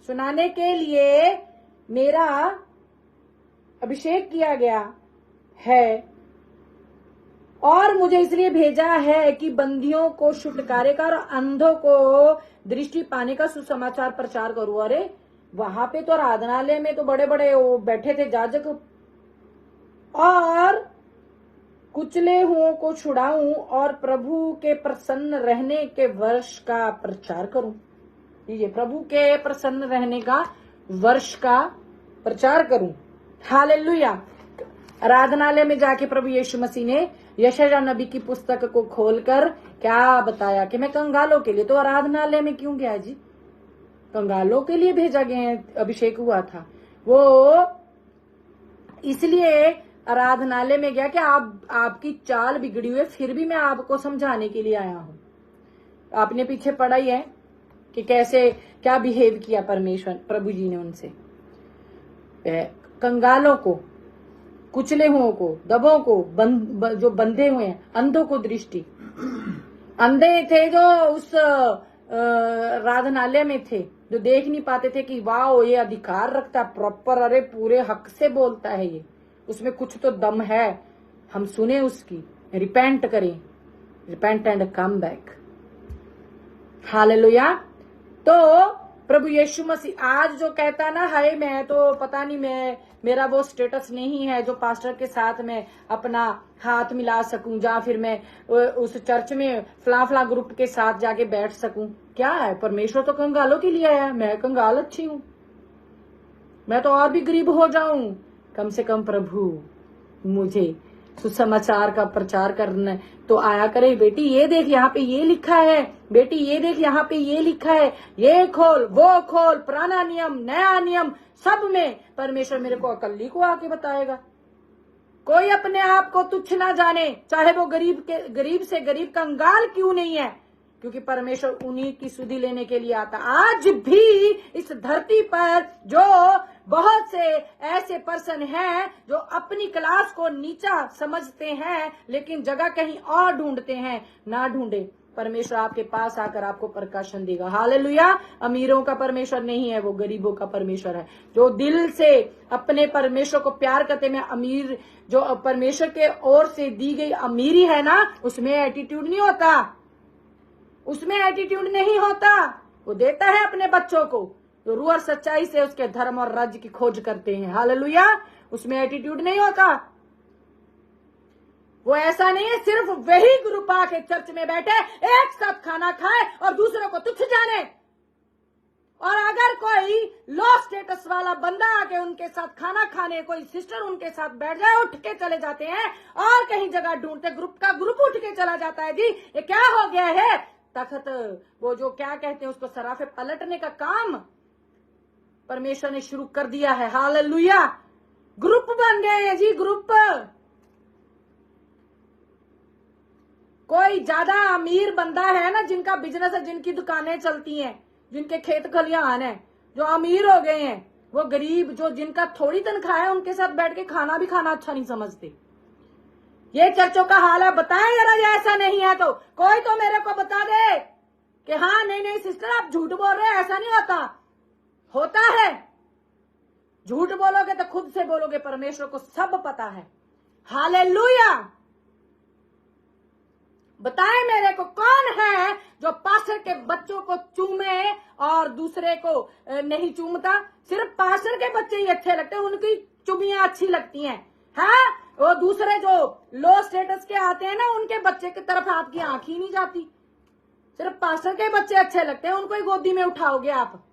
सुनाने के लिए मेरा अभिषेक किया गया है, और मुझे इसलिए भेजा है कि बंदियों को छुटकारे का और अंधों को दृष्टि पाने का सुसमाचार प्रचार करूं। अरे वहां पे तो आराधनालय में तो बड़े बड़े वो बैठे थे जाजक, और कुचले हुओं को छुड़ाऊं और प्रभु के प्रसन्न रहने के वर्ष का प्रचार करूं। ये प्रभु के प्रसन्न रहने का वर्ष का प्रचार करूं। हालेलुया। आराधनालय में जाके प्रभु यीशु मसीह ने यशायाह नबी की पुस्तक को खोलकर क्या बताया कि मैं कंगालों के लिए, तो आराधनालय में क्यों गया जी? कंगालों के लिए भेजा गया, अभिषेक हुआ था वो, इसलिए आराधनालय में गया कि आपकी चाल बिगड़ी हुई है, फिर भी मैं आपको समझाने के लिए आया हूं। आपने पीछे पढ़ा ही है कि कैसे क्या बिहेव किया परमेश्वर प्रभु जी ने उनसे। कंगालों को, कुचले हुओं को, दबों को, जो बंधे हुए हैं, अंधों को दृष्टि। अंधे थे जो उस आराधनालय में थे, जो देख नहीं पाते थे कि वाह ये अधिकार रखता है प्रॉपर, अरे पूरे हक से बोलता है ये, उसमें कुछ तो दम है, हम सुने उसकी, रिपेंट करें, repent and come back. Hallelujah. तो प्रभु यीशु मसीह आज जो कहता ना, हाय मैं तो पता नहीं, मेरा वो स्टेटस नहीं है जो पास्टर के साथ मैं अपना हाथ मिला सकूं, या फिर मैं उस चर्च में फला ग्रुप के साथ जाके बैठ सकूं। क्या है? परमेश्वर तो कंगालों के लिए आया, मैं कंगाल अच्छी हूं, मैं तो और भी गरीब हो जाऊं, कम से कम प्रभु मुझे सुसमाचार का प्रचार करना तो आया करे। बेटी ये देख यहाँ पे ये लिखा है, बेटी ये देख यहाँ पे ये लिखा है, ये खोल वो खोल, पुराना नियम नया नियम सब में परमेश्वर मेरे को अकल्ली को आके बताएगा। कोई अपने आप को तुच्छ ना जाने, चाहे वो गरीब से गरीब कंगाल क्यों नहीं है, क्योंकि परमेश्वर उन्हीं की सुधि लेने के लिए आता। आज भी इस धरती पर जो बहुत से ऐसे पर्सन हैं जो अपनी क्लास को नीचा समझते हैं, लेकिन जगह कहीं और ढूंढते हैं, ना ढूंढे, परमेश्वर आपके पास आकर आपको प्रकाशन देगा। हालेलुया। अमीरों का परमेश्वर नहीं है, वो गरीबों का परमेश्वर है। जो दिल से अपने परमेश्वर को प्यार करते, में अमीर, जो परमेश्वर के ओर से दी गई अमीरी है ना, उसमें एटीट्यूड नहीं होता, उसमें एटीट्यूड नहीं होता। वो देता है अपने बच्चों को तो रूह और सच्चाई से उसके धर्म और राज्य की खोज करते हैं। हालेलुया। उसमें एटीट्यूड नहीं होता। वो ऐसा नहीं है सिर्फ वही ग्रुप आके चर्च में बैठे एक साथ खाना खाए और दूसरों को तुच्छ जाने। और अगर कोई लो स्टेटस वाला बंदा आके उनके साथ खाना खाने, कोई सिस्टर उनके साथ बैठ जाए, उठ के चले जाते हैं और कहीं जगह ढूंढते, ग्रुप का ग्रुप उठ के चला जाता है। जी ये क्या हो गया है? तखत वो जो क्या कहते हैं उसको, सराफे पलटने का काम परमेश्वर ने शुरू कर दिया है। हालेलुया। ग्रुप बन गए हैं जी, ग्रुप। कोई ज्यादा अमीर बंदा है ना, जिनका बिजनेस है, जिनकी दुकानें चलती हैं, जिनके खेत खलिहान है, जो अमीर हो गए हैं, वो गरीब जो जिनका थोड़ी तनख्वाह है उनके साथ बैठ के खाना भी खाना अच्छा नहीं समझते। ये चर्चों का हाल है। बताएं जरा, ये ऐसा नहीं है तो कोई तो मेरे को बता दे कि हाँ नहीं नहीं सिस्टर आप झूठ बोल रहे हैं, ऐसा नहीं होता। होता है। झूठ बोलोगे तो खुद से बोलोगे, परमेश्वर को सब पता है। हालेलुया। बताएं मेरे को कौन है जो पास्टर के बच्चों को चूमे और दूसरे को नहीं चूमता? सिर्फ पास्टर के बच्चे ही अच्छे लगते हैं, उनकी चुमियां अच्छी लगती हैं। हाँ, वो दूसरे जो लो स्टेटस के आते हैं ना, उनके बच्चे की तरफ आपकी आंख ही नहीं जाती। सिर्फ पास्टर के बच्चे अच्छे लगते हैं, उनको ही गोदी में उठाओगे आप।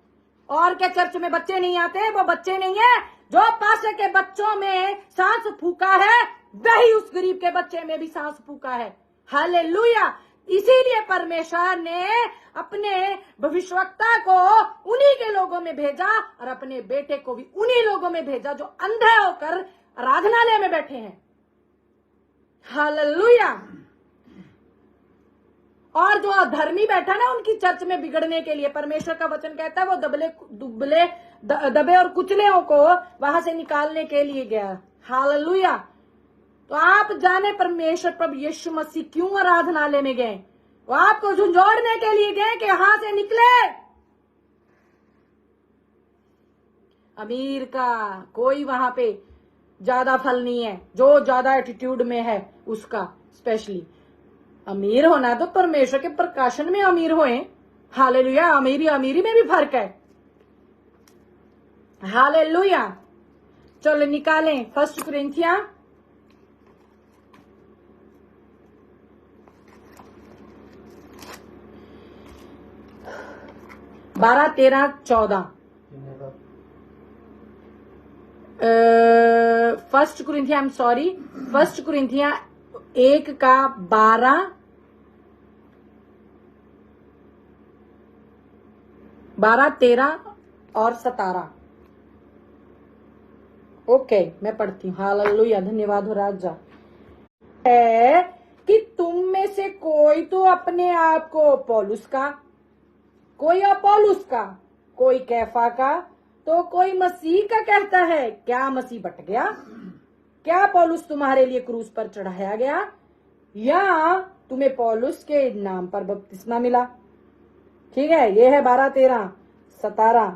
और क्या चर्च में बच्चे नहीं आते? वो बच्चे नहीं है। जो पास्टर के बच्चों में सांस फूका है, वही उस गरीब के बच्चे में भी सांस फूका है। हालेलुया। इसीलिए परमेश्वर ने अपने भविष्यवक्ता को उन्हीं के लोगों में भेजा और अपने बेटे को भी उन्हीं लोगों में भेजा जो अंधे होकर आराधनालय में बैठे हैं। हालेलुया। और जो अधर्मी बैठा ना उनकी चर्च में बिगड़ने के लिए, परमेश्वर का वचन कहता है वो दबे और कुचलेओं को वहां से निकालने के लिए गया। हालेलुया। तो आप जाने परमेश्वर प्रभु यीशु मसीह क्यों आराधनालय में गए? वो आपको झुंझोड़ने के लिए गए कि यहां से निकले। अमीर का कोई वहां पे ज्यादा फल नहीं है, जो ज्यादा एटीट्यूड में है उसका। स्पेशली अमीर होना तो परमेश्वर के प्रकाशन में अमीर होए। हालेलुया। अमीरी में भी फर्क है। हालेलुया। चलो निकालें 1 कुरिन्थियां 12, 13, 14। 1 कुरिन्थियां 1 कुरिन्थियां 1 का 12, 13 और 17। ओके, मैं पढ़ती हूँ। हालेलुया। धन्यवाद हो राजा। है कि तुम में से कोई तो अपने आप को पौलुस का, कोई अपोलुस का, कोई कैफा का, तो कोई मसीह का कहता है। क्या मसीह बट गया? क्या पौलुस तुम्हारे लिए क्रूस पर चढ़ाया गया? या तुम्हें पौलुस के नाम पर बपतिस्मा मिला? ठीक है, ये है 12, 13, 17।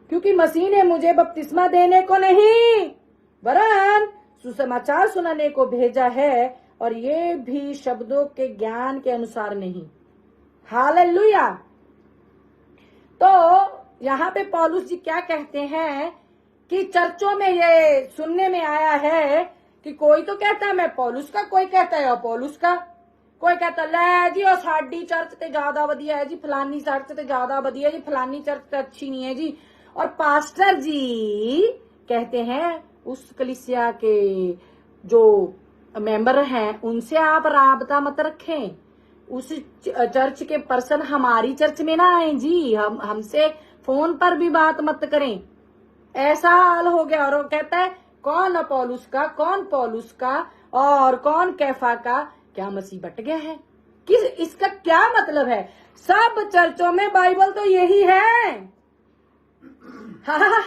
क्योंकि मसीह ने मुझे बपतिस्मा देने को नहीं वरन सुसमाचार सुनाने को भेजा है, और ये भी शब्दों के ज्ञान के अनुसार नहीं। हालेलुया। तो यहाँ पे पौलुस जी क्या कहते हैं कि चर्चों में ये सुनने में आया है कि कोई तो कहता है मैं पौलुस का, कोई कहता है पौलुस का, कोई कहता ले जी साडी चर्च ते ज्यादा वधिया है जी, फलानी चर्च ते ज्यादा वधिया जी, फलानी चर्च ते अच्छी नहीं है जी। और पास्टर जी कहते हैं उस कलीसिया के जो मेंबर हैं उनसे आप राबता मत रखें, उस चर्च के पर्सन हमारी चर्च में ना आए जी, हमसे फोन पर भी बात मत करें। ऐसा हाल हो गया। और वो कहता है कौन अपोलुस का, कौन पौलुस का और कौन कैफा का? क्या मसीह बट गया है? किस इसका क्या मतलब है? सब चर्चों में बाइबल तो यही है। हाँ,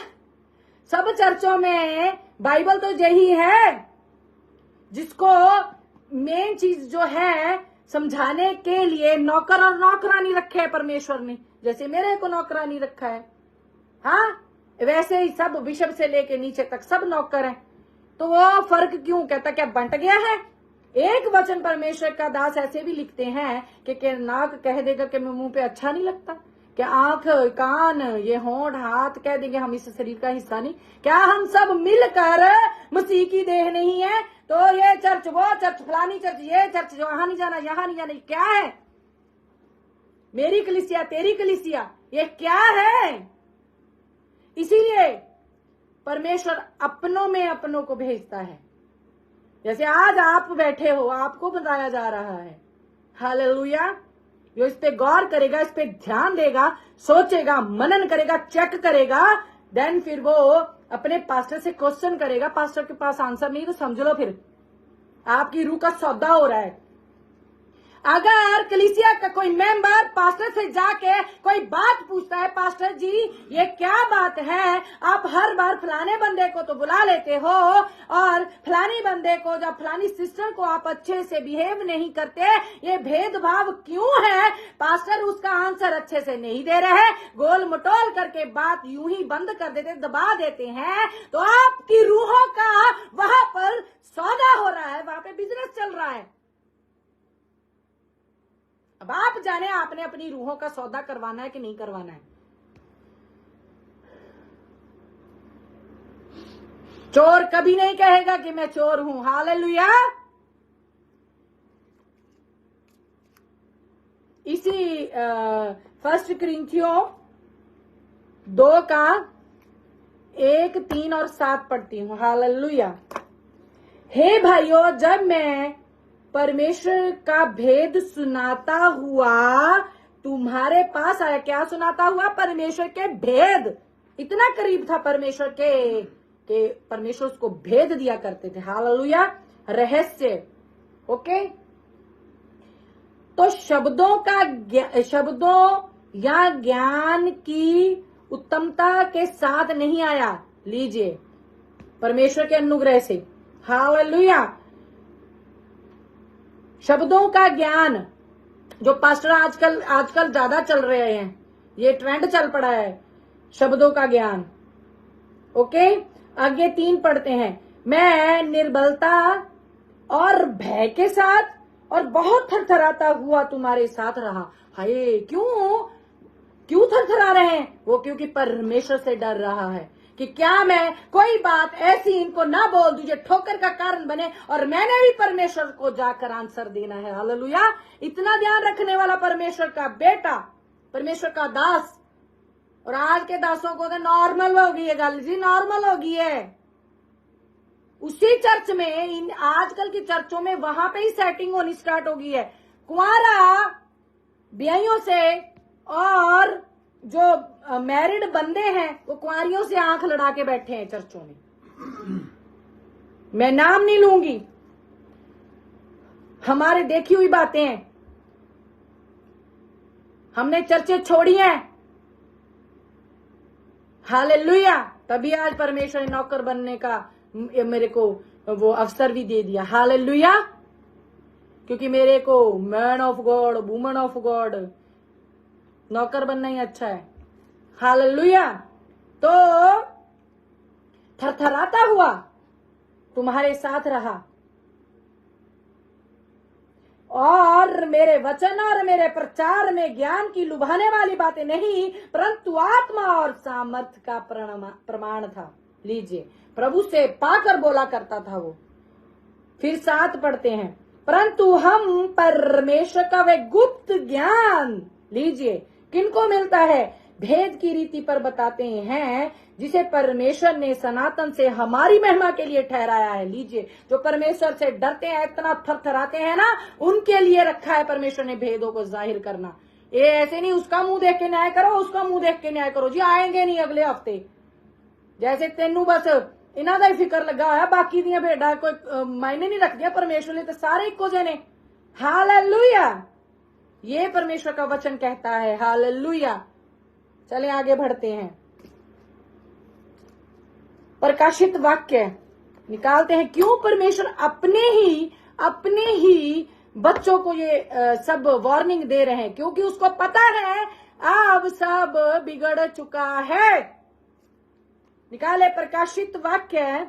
सब चर्चों में बाइबल तो यही है, जिसको मेन चीज जो है समझाने के लिए नौकर और नौकरानी रखे है परमेश्वर ने। जैसे मेरे को नौकरानी रखा है, हाँ, वैसे ही सब बिशप से लेके नीचे तक सब नौकर हैं। तो वो फर्क क्यों? कहता क्या बंट गया है? एक वचन परमेश्वर का दास ऐसे भी लिखते हैं कि नाक कह देगा कि मैं मुंह पे अच्छा नहीं लगता, क्या आंख कान ये होंठ हाथ कह देंगे हम इस शरीर का हिस्सा नहीं? क्या हम सब मिलकर मसीह की देह नहीं है? तो ये चर्च वो चर्च फलानी चर्च ये चर्च वहां नहीं जाना यहां नहीं जाना, क्या है? मेरी कलीसिया तेरी कलीसिया ये क्या है? इसीलिए परमेश्वर अपनों में अपनों को भेजता है। जैसे आज आप बैठे हो, आपको बताया जा रहा है, हालेलुया। जो इस पे गौर करेगा, इस पे ध्यान देगा, सोचेगा, मनन करेगा, चेक करेगा, देन फिर वो अपने पास्टर से क्वेश्चन करेगा। पास्टर के पास आंसर नहीं तो समझ लो फिर आपकी रूह का सौदा हो रहा है। अगर कलीसिया का कोई मेंबर पास्टर से जाके कोई बात पूछता है, पास्टर जी ये क्या बात है, आप हर बार फलाने बंदे को तो बुला लेते हो और फलानी बंदे को या फलानी सिस्टर को आप अच्छे से बिहेव नहीं करते, ये भेदभाव क्यों है? पास्टर उसका आंसर अच्छे से नहीं दे रहे, गोल मटोल करके बात यूं ही बंद कर देते, दबा देते हैं। तो आपकी रूहों का वहां पर सौदा हो रहा है, वहां पे बिजनेस चल रहा है। अब आप जाने आपने अपनी रूहों का सौदा करवाना है कि नहीं करवाना है। चोर कभी नहीं कहेगा कि मैं चोर हूं, हालेलुया। इसी 1 कुरिन्थियों 2 का 1, 3 और 7 पढ़ती हूं, हालेलुया। हे भाइयों, जब मैं परमेश्वर का भेद सुनाता हुआ तुम्हारे पास आया, क्या सुनाता हुआ? परमेश्वर के भेद। इतना करीब था परमेश्वर के परमेश्वर उसको भेद दिया करते थे, हालेलुया, रहस्य। ओके, तो शब्दों या ज्ञान की उत्तमता के साथ नहीं आया, लीजिए, परमेश्वर के अनुग्रह से, हालेलुया। शब्दों का ज्ञान जो पास्टर आजकल ज्यादा चल रहे हैं, ये ट्रेंड चल पड़ा है, शब्दों का ज्ञान। ओके, आगे 3 पढ़ते हैं। मैं निर्बलता और भय के साथ और बहुत थरथराता हुआ तुम्हारे साथ रहा। हाय, क्यों थरथरा रहे हैं वो? क्योंकि परमेश्वर से डर रहा है कि क्या मैं कोई बात ऐसी इनको ना बोल दूं जो ठोकर का कारण बने, और मैंने भी परमेश्वर को जाकर आंसर देना है, हालेलुया। इतना ध्यान रखने वाला परमेश्वर का बेटा, परमेश्वर का दास। और आज के दासों को तो नॉर्मल हो गई है गल जी, नॉर्मल हो गई है। उसी चर्च में, इन आजकल की चर्चों में वहां पे ही सेटिंग होनी स्टार्ट हो गई है। कुंवारा ब्याहियों से और जो मैरिड बंदे हैं वो कुंवारियों से आंख लड़ा के बैठे हैं चर्चों में। मैं नाम नहीं लूंगी, हमारे देखी हुई बातें हैं, हमने चर्चे छोड़ी हैं, हालेलुया। तभी आज परमेश्वर ने नौकर बनने का मेरे को वो अवसर भी दे दिया, हालेलुया। क्योंकि मेरे को man of God, woman of God नौकर बनना ही अच्छा है, हालेलुया। तो थरथराता हुआ तुम्हारे साथ रहा, और मेरे वचन और मेरे प्रचार में ज्ञान की लुभाने वाली बातें नहीं, परंतु आत्मा और सामर्थ का प्रमाण था। लीजिए, प्रभु से पाकर बोला करता था वो। फिर 7 पढ़ते हैं। परंतु हम परमेश्वर का वे गुप्त ज्ञान, लीजिए, किनको मिलता है? भेद की रीति पर बताते हैं, जिसे परमेश्वर ने सनातन से हमारी महिमा के लिए ठहराया है। लीजिए, जो परमेश्वर से डरते हैं, इतना थरथराते हैं ना, उनके लिए रखा है परमेश्वर ने भेदों को जाहिर करना। ये ऐसे नहीं उसका मुंह देख के न्याय करो, उसका मुंह देख के न्याय करो जी, आएंगे नहीं अगले हफ्ते। जैसे तेनू बस इन्हों का ही फिक्र लगा होया, बाकी दियां भेड़ा कोई मायने नहीं रखदियां, परमेश्वर ने तो सारे इको जे ने, हालेलुया। ये परमेश्वर का वचन कहता है, हालेलुया। चले आगे बढ़ते हैं, प्रकाशित वाक्य निकालते हैं। क्यों परमेश्वर अपने ही बच्चों को ये सब वार्निंग दे रहे हैं? क्योंकि उसको पता है अब सब बिगड़ चुका है। निकाले प्रकाशित वाक्य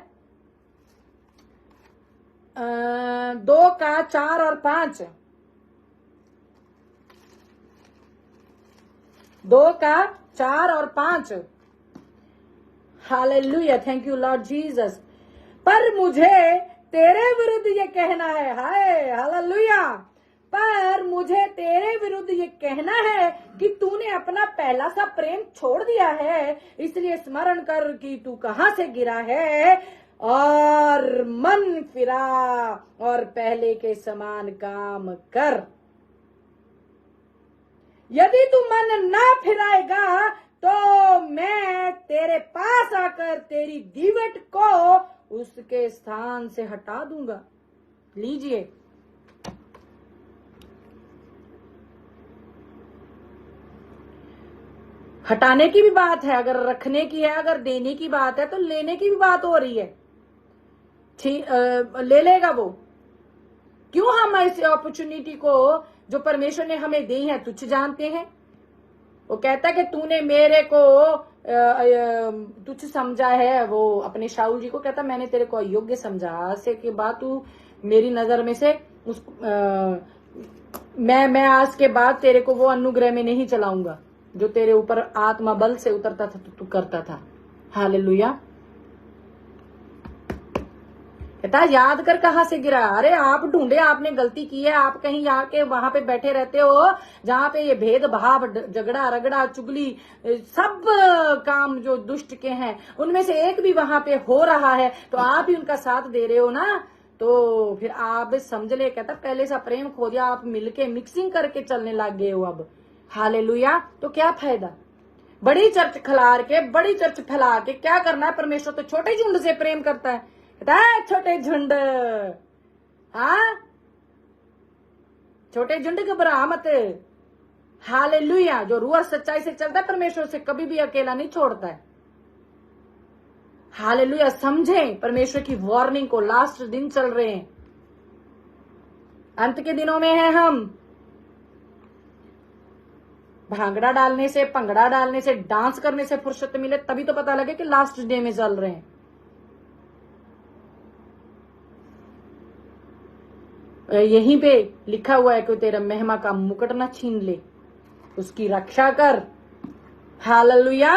2 का 4 और 5। 2 का 4 और 5। Hallelujah, thank you Lord Jesus. पर मुझे तेरे विरुद्ध ये कहना है, हाय हालेलुया, पर मुझे तेरे विरुद्ध ये कहना है कि तूने अपना पहला सा प्रेम छोड़ दिया है। इसलिए स्मरण कर कि तू कहां से गिरा है और मन फिरा और पहले के समान काम कर। यदि तू मन ना फिराएगा तो मैं तेरे पास आकर तेरी दीवट को उसके स्थान से हटा दूंगा। लीजिए, हटाने की भी बात है, अगर रखने की है, अगर देने की बात है तो लेने की भी बात हो रही है। ले लेगा वो। क्यों हम इस अपॉर्चुनिटी को जो परमेश्वर ने हमें दी है तुच्छ जानते हैं? वो कहता है कि तूने मेरे को तुच्छ समझा है। वो अपने शाऊल जी को कहता, मैंने तेरे को अयोग्य समझा, आज से के बाद तू मेरी नजर में से मैं आज के बाद तेरे को वो अनुग्रह में नहीं चलाऊंगा जो तेरे ऊपर आत्मा बल से उतरता था तो तू करता था। हालेलुया। कहता याद कर कहां से गिरा। अरे आप ढूंढे, आपने गलती की है, आप कहीं आके वहां पे बैठे रहते हो जहां पे ये भेदभाव, झगड़ा रगड़ा, चुगली, सब काम जो दुष्ट के हैं उनमें से एक भी वहां पे हो रहा है तो आप ही उनका साथ दे रहे हो ना, तो फिर आप समझ ले। कहता पहले सा प्रेम खो दिया, आप मिलके मिक्सिंग करके चलने लग गए हो अब। हालेलुया। तो क्या फायदा बड़ी चर्च खिलार के, बड़ी चर्च फैला के क्या करना है? परमेश्वर तो छोटे झुंड से प्रेम करता है। छोटे झुंड, हाँ छोटे झुंड घबरा मत। हालेलुया। जो रूह सच्चाई से चलता है परमेश्वर से कभी भी अकेला नहीं छोड़ता है। हालेलुया। समझें परमेश्वर की वार्निंग को। लास्ट दिन चल रहे हैं, अंत के दिनों में है हम। भांगड़ा डालने से, भंगड़ा डालने से, डांस करने से फुर्सत मिले तभी तो पता लगे कि लास्ट डे में चल रहे हैं। यहीं पे लिखा हुआ है कि तेरा महिमा का मुकुट न छीन ले, उसकी रक्षा कर। हालेलुया।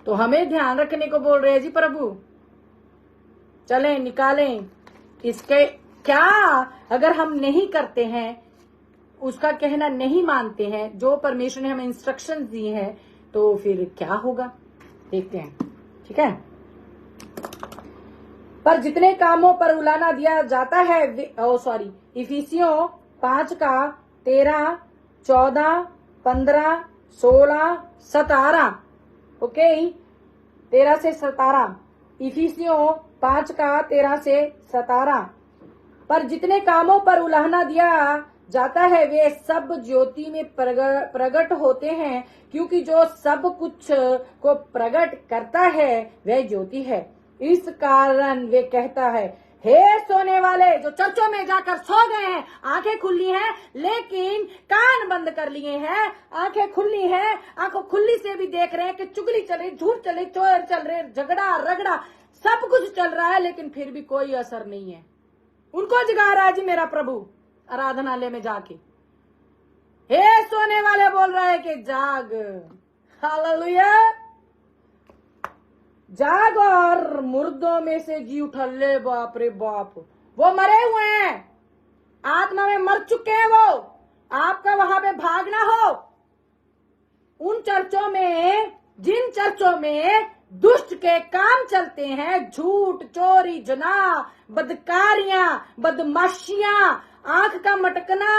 तो हमें ध्यान रखने को बोल रहे हैं जी प्रभु। चलें निकालें इसके। क्या अगर हम नहीं करते हैं, उसका कहना नहीं मानते हैं, जो परमेश्वर ने हमें इंस्ट्रक्शन दी हैं, तो फिर क्या होगा देखते हैं। ठीक है। पर जितने कामों पर उलाना दिया जाता है, इफिसियों 5 का 13, 14, 15, 16, 17। ओके, 13 से 17। इफिसियों 5 का 13 से 17। पर जितने कामों पर उलाहना दिया जाता है वे सब ज्योति में प्रकट होते हैं, क्योंकि जो सब कुछ को प्रकट करता है वह ज्योति है। इस कारण वे कहता है, हे सोने वाले जो चर्चों में जाकर सो गए हैं, आंखें खुली हैं लेकिन कान बंद कर लिए हैं। आंखें खुली हैं, आंखों खुली से भी देख रहे हैं कि चुगली चले, झूठ चले, चोर चल रहे, झगड़ा रगड़ा सब कुछ चल रहा है, लेकिन फिर भी कोई असर नहीं है। उनको जगा रहा है जी मेरा प्रभु आराधनालय में जाके। हे सोने वाले बोल रहा है कि जाग। हालेलुया। जाग और मुर्दों में से जी उठा। ले बाप रे बाप, वो मरे हुए हैं, आत्मा में मर चुके हैं वो। आपका वहां पे भागना हो। उन चर्चों में, जिन चर्चों में दुष्ट के काम चलते हैं, झूठ, चोरी, जना, बदकारियां, बदमाशियां, आंख का मटकना,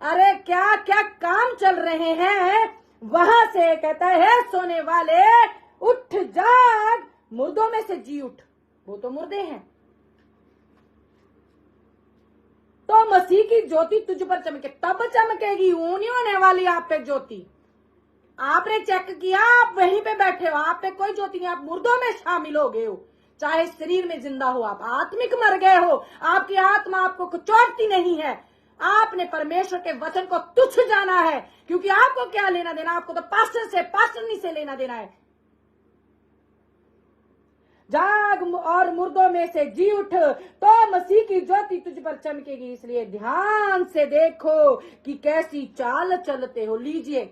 अरे क्या क्या काम चल रहे हैं, वहां से कहता है सोने वाले उठ जाग, मुर्दों में से जी उठ। वो तो मुर्दे हैं। तो मसीह की ज्योति तुझ पर चमके, तब चमकेगी, ऊं नहीं होने वाली आप पे ज्योति। आपने चेक किया, आप वहीं पे बैठे हो, आप पे कोई ज्योति नहीं, आप मुर्दों में शामिल हो गए हो। चाहे शरीर में जिंदा हो, आप आत्मिक मर गए हो, आपकी आत्मा आपको कुचोड़ती नहीं है। आपने परमेश्वर के वचन को तुच्छ जाना है, क्योंकि आपको क्या लेना देना, आपको तो पास्टर से, पास्टरनी से लेना देना है। जाग और मुर्दों में से जी उठ, तो मसीह की ज्योति तुझ पर चमकेगी। इसलिए ध्यान से देखो कि कैसी चाल चलते हो। लीजिए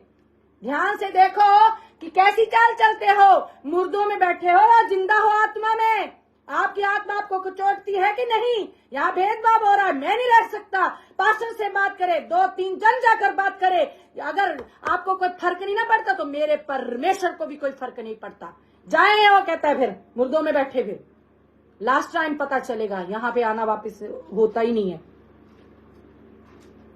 ध्यान से देखो कि कैसी चाल चलते हो। मुर्दों में बैठे हो या जिंदा हो आत्मा में? आपकी आत्मा आपको कुचोटती है कि नहीं? यहाँ भेदभाव हो रहा है, मैं नहीं रह सकता। पास्टर से बात करे, 2-3 जन जाकर बात करे। अगर आपको कोई फर्क नहीं ना पड़ता तो मेरे परमेश्वर को भी कोई फर्क नहीं पड़ता। जाए, वो कहता है, फिर मुर्दों में बैठे फिर लास्ट टाइम पता चलेगा, यहाँ पे आना वापिस होता ही नहीं है।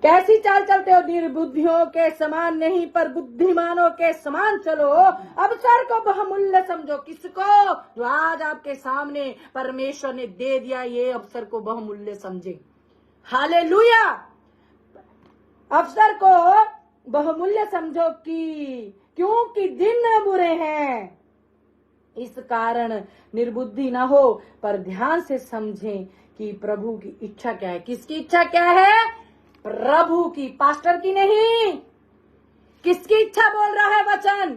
कैसी चाल चलते हो? निर्बुद्धियों के समान नहीं पर बुद्धिमानों के समान चलो। अवसर को बहुमूल्य समझो। किसको? जो आज आपके सामने परमेश्वर ने दे दिया, ये अवसर को बहुमूल्य समझे। हालेलुया। अवसर को बहुमूल्य समझो कि क्योंकि दिन बुरे हैं। इस कारण निर्बुद्धि ना हो पर ध्यान से समझें कि प्रभु की इच्छा क्या है। किसकी इच्छा क्या है? प्रभु की, पास्टर की नहीं। किसकी इच्छा बोल रहा है वचन?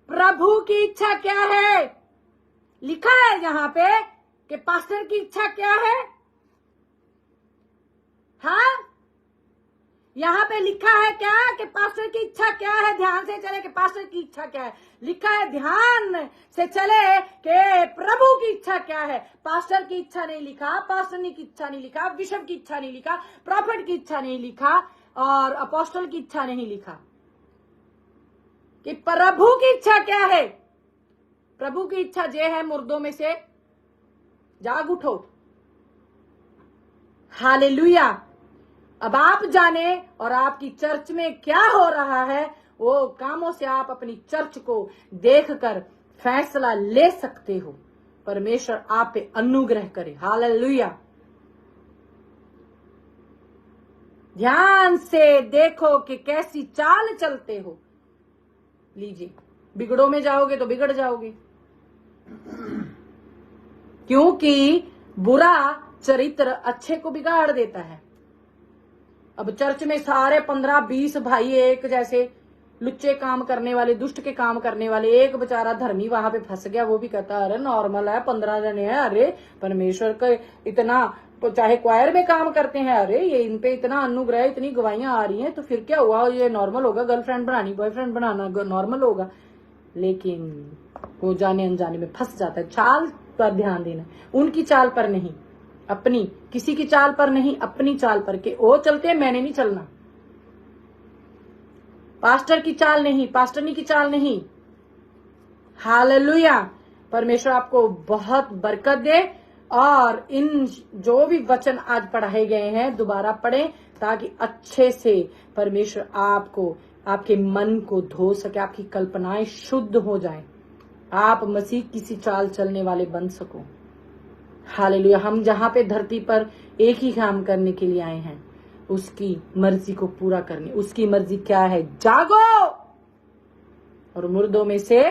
प्रभु की इच्छा क्या है? लिखा है यहाँ पे कि पास्टर की इच्छा क्या है? हाँ, यहाँ पे लिखा है क्या कि पास्टर की इच्छा क्या है? ध्यान से चले कि पास्टर की इच्छा क्या है। लिखा है ध्यान से चले कि प्रभु की इच्छा क्या है। पास्टर की इच्छा नहीं लिखा, पास्टरनी की इच्छा नहीं लिखा, बिशप की इच्छा नहीं लिखा, प्रॉफिट की इच्छा नहीं लिखा और अपोस्टल की इच्छा नहीं लिखा। कि प्रभु की इच्छा क्या है? प्रभु की इच्छा ये है, मुर्दों में से जाग उठो। हालेलुया। अब आप जाने और आपकी चर्च में क्या हो रहा है, वो कामों से आप अपनी चर्च को देखकर फैसला ले सकते हो। परमेश्वर आप पे अनुग्रह करे। हालेलुया। ध्यान से देखो कि कैसी चाल चलते हो। लीजिए, बिगड़ों में जाओगे तो बिगड़ जाओगे, क्योंकि बुरा चरित्र अच्छे को बिगाड़ देता है। अब चर्च में सारे 15-20 भाई एक जैसे लुच्चे काम करने वाले, दुष्ट के काम करने वाले, एक बेचारा धर्मी वहां पे फंस गया। वो भी कहता है अरे नॉर्मल है, 15 जने हैं, अरे परमेश्वर का इतना, तो चाहे क्वायर में काम करते हैं, अरे ये इन पे इतना अनुग्रह, इतनी गवाहियां आ रही हैं, तो फिर क्या हुआ, ये नॉर्मल होगा, गर्लफ्रेंड बनानी, बॉयफ्रेंड बनाना नॉर्मल होगा। लेकिन वो जाने अनजाने में फंस जाता है। चाल पर ध्यान देना, उनकी चाल पर नहीं, अपनी, किसी की चाल पर नहीं, अपनी चाल पर। के वो चलते हैं, मैंने नहीं चलना। पास्टर की चाल नहीं, पास्टरनी की चाल नहीं। हालेलुया। परमेश्वर आपको बहुत बरकत दे। और इन जो भी वचन आज पढ़ाए गए हैं दोबारा पढ़ें, ताकि अच्छे से परमेश्वर आपको, आपके मन को धो सके, आपकी कल्पनाएं शुद्ध हो जाएं, आप मसीह किसी चाल चलने वाले बन सको। हालेलुया। हम जहां पे धरती पर एक ही काम करने के लिए आए हैं, उसकी मर्जी को पूरा करने। उसकी मर्जी क्या है? जागो और मुर्दों में से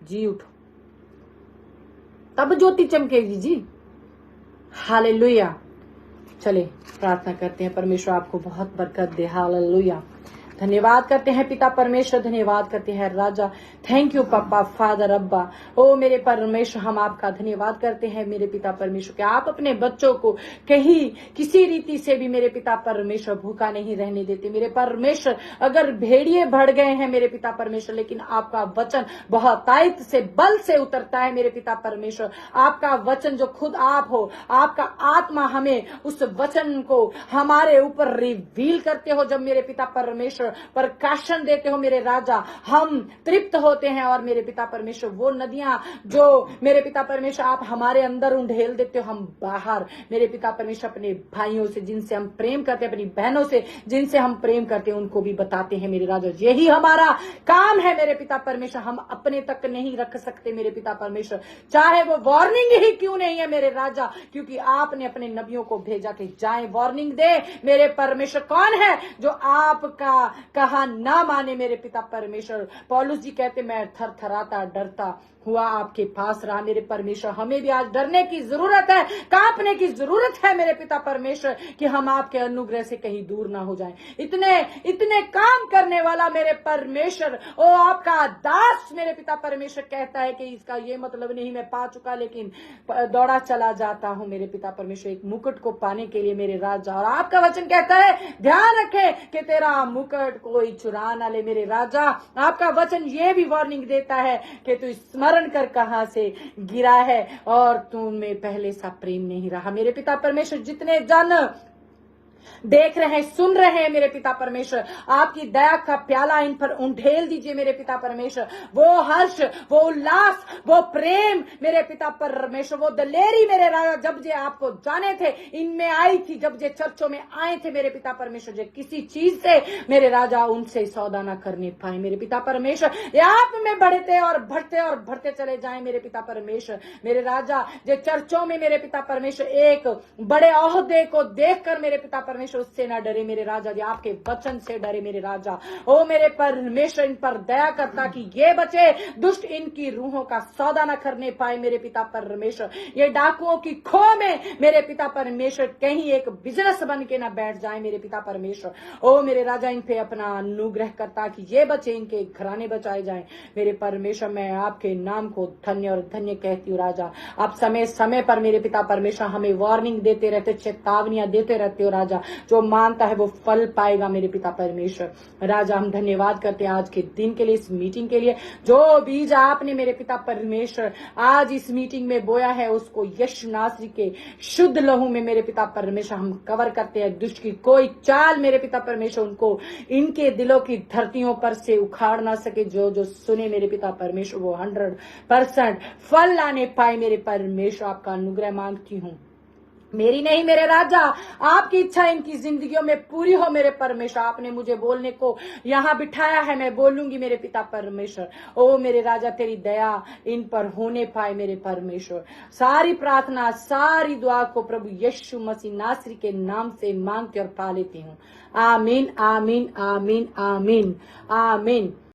जी उठो, तब ज्योति चमकेगी जी। हालेलुया। चले प्रार्थना करते हैं। परमेश्वर आपको बहुत बरकत दे। हालेलुया। धन्यवाद करते हैं पिता परमेश्वर, धन्यवाद करते हैं राजा। थैंक यू पापा, फादर, अब्बा। ओ मेरे परमेश्वर, हम आपका धन्यवाद करते हैं मेरे पिता परमेश्वर कि आप अपने बच्चों को कहीं किसी रीति से भी मेरे पिता परमेश्वर भूखा नहीं रहने देते। मेरे परमेश्वर, अगर भेड़िए बढ़ गए हैं मेरे पिता परमेश्वर, लेकिन आपका वचन बहुत ताकत से, बल से उतरता है मेरे पिता परमेश्वर। आपका वचन जो खुद आप हो, आपका आत्मा हमें उस वचन को हमारे ऊपर रिवील करते हो। जब मेरे पिता परमेश्वर प्रकाशन देते हो मेरे राजा, हम तृप्त होते हैं। और मेरे पिता परमेश्वर, वो नदियां जो मेरे पिता परमेश्वर आप हमारे अंदर उंडेल देते हो, हम बाहर मेरे पिता परमेश्वर अपने भाइयों से जिनसे हम प्रेम करते हैं, अपनी बहनों से जिनसे हम प्रेम करते हैं, उनको भी बताते हैं मेरे राजा। यही हमारा काम है मेरे पिता परमेश्वर। हम अपने तक नहीं रख सकते मेरे पिता परमेश्वर, चाहे वो वार्निंग ही क्यों नहीं है मेरे राजा, क्योंकि आपने अपने नबियों को भेजा कि जाए वार्निंग दे। मेरे परमेश्वर, कौन है जो आपका कहा ना माने मेरे पिता परमेश्वर? पौलुस जी कहते मैं थरथराता, डरता हुआ आपके पास रहा मेरे परमेश्वर। हमें भी आज डरने की जरूरत है, कांपने की जरूरत है मेरे पिता परमेश्वर, कि हम आपके अनुग्रह से कहीं दूर ना हो जाएं। इतने इतने काम करने वाला मेरे परमेश्वर, ओ आपका दास मेरे पिता परमेश्वर कहता है कि इसका ये मतलब नहीं मैं पा चुका लेकिन दौड़ा चला जाता हूं मेरे पिता परमेश्वर एक मुकुट को पाने के लिए मेरे राजा। और आपका वचन कहता है ध्यान रखे कि तेरा मुकुट कोई चुरा ना ले मेरे राजा। आपका वचन ये भी वार्निंग देता है कि तू स्मरण कर कहां से गिरा है और तुम में पहले सा प्रेम नहीं रहा। मेरे पिता परमेश्वर जितने जन देख रहे हैं, सुन रहे हैं मेरे पिता परमेश्वर, आपकी दया का प्याला इन पर उंडेल दीजिए मेरे पिता परमेश्वर। वो हर्ष, वो उल्लास, वो प्रेम मेरे पिता परमेश्वर, वो दलेरी मेरे राजा जब जे आपको जाने थे इनमें आई थी, जब जे चर्चों में आए थे मेरे पिता परमेश्वर, जो किसी चीज से मेरे राजा उनसे सौदा ना करने पाए मेरे पिता परमेश्वर। ये आप में बढ़ते और बढ़ते चले जाए मेरे पिता परमेश्वर। मेरे राजा जो चर्चों में मेरे पिता परमेश्वर एक बड़े ओहदे को देखकर मेरे पिता परमेश्वर उससे ना डरे मेरे राजा, जो आपके वचन से डरे मेरे राजा। ओ मेरे परमेश्वर इन पर दया कर ताकि ये बचे दुष्ट इनकी रूहों का सौदा ना करने पाए मेरे पिता परमेश्वर। ये डाकुओं की खो में मेरे पिता परमेश्वर कहीं एक बिजनेस बन के ना बैठ जाए मेरे पिता परमेश्वर। ओ मेरे राजा इन पे अपना अनुग्रह कर ताकि ये बचे, इनके घराने बचाए जाए मेरे परमेश्वर। मैं आपके नाम को धन्य और धन्य कहती हूँ राजा। आप समय समय पर मेरे पिता परमेश्वर हमें वार्निंग देते रहते, चेतावनियां देते रहते हो राजा। जो मानता है वो फल पाएगा मेरे पिता परमेश्वर। राजा हम धन्यवाद करते हैं आज के दिन के लिए, इस मीटिंग के लिए। जो बीज आपने मेरे पिता परमेश्वर आज इस मीटिंग में बोया है उसको यीशु नासरी के शुद्ध लहू में मेरे पिता परमेश्वर हम कवर करते हैं। दुष्ट की कोई चाल मेरे पिता परमेश्वर उनको इनके दिलों की धरतियों पर से उखाड़ ना सके। जो जो सुने मेरे पिता परमेश्वर वो 100% फल लाने पाए मेरे परमेश्वर। आपका अनुग्रह मांगती हूँ, मेरी नहीं मेरे राजा, आपकी इच्छा इनकी जिंदगियों में पूरी हो मेरे परमेश्वर। आपने मुझे बोलने को यहाँ बिठाया है, मैं बोलूंगी मेरे पिता परमेश्वर। ओ मेरे राजा तेरी दया इन पर होने पाए मेरे परमेश्वर। सारी प्रार्थना सारी दुआ को प्रभु यीशु मसीह नासरी के नाम से मांगती और पा लेती हूँ। आमीन आमीन आमीन आमीन आमीन।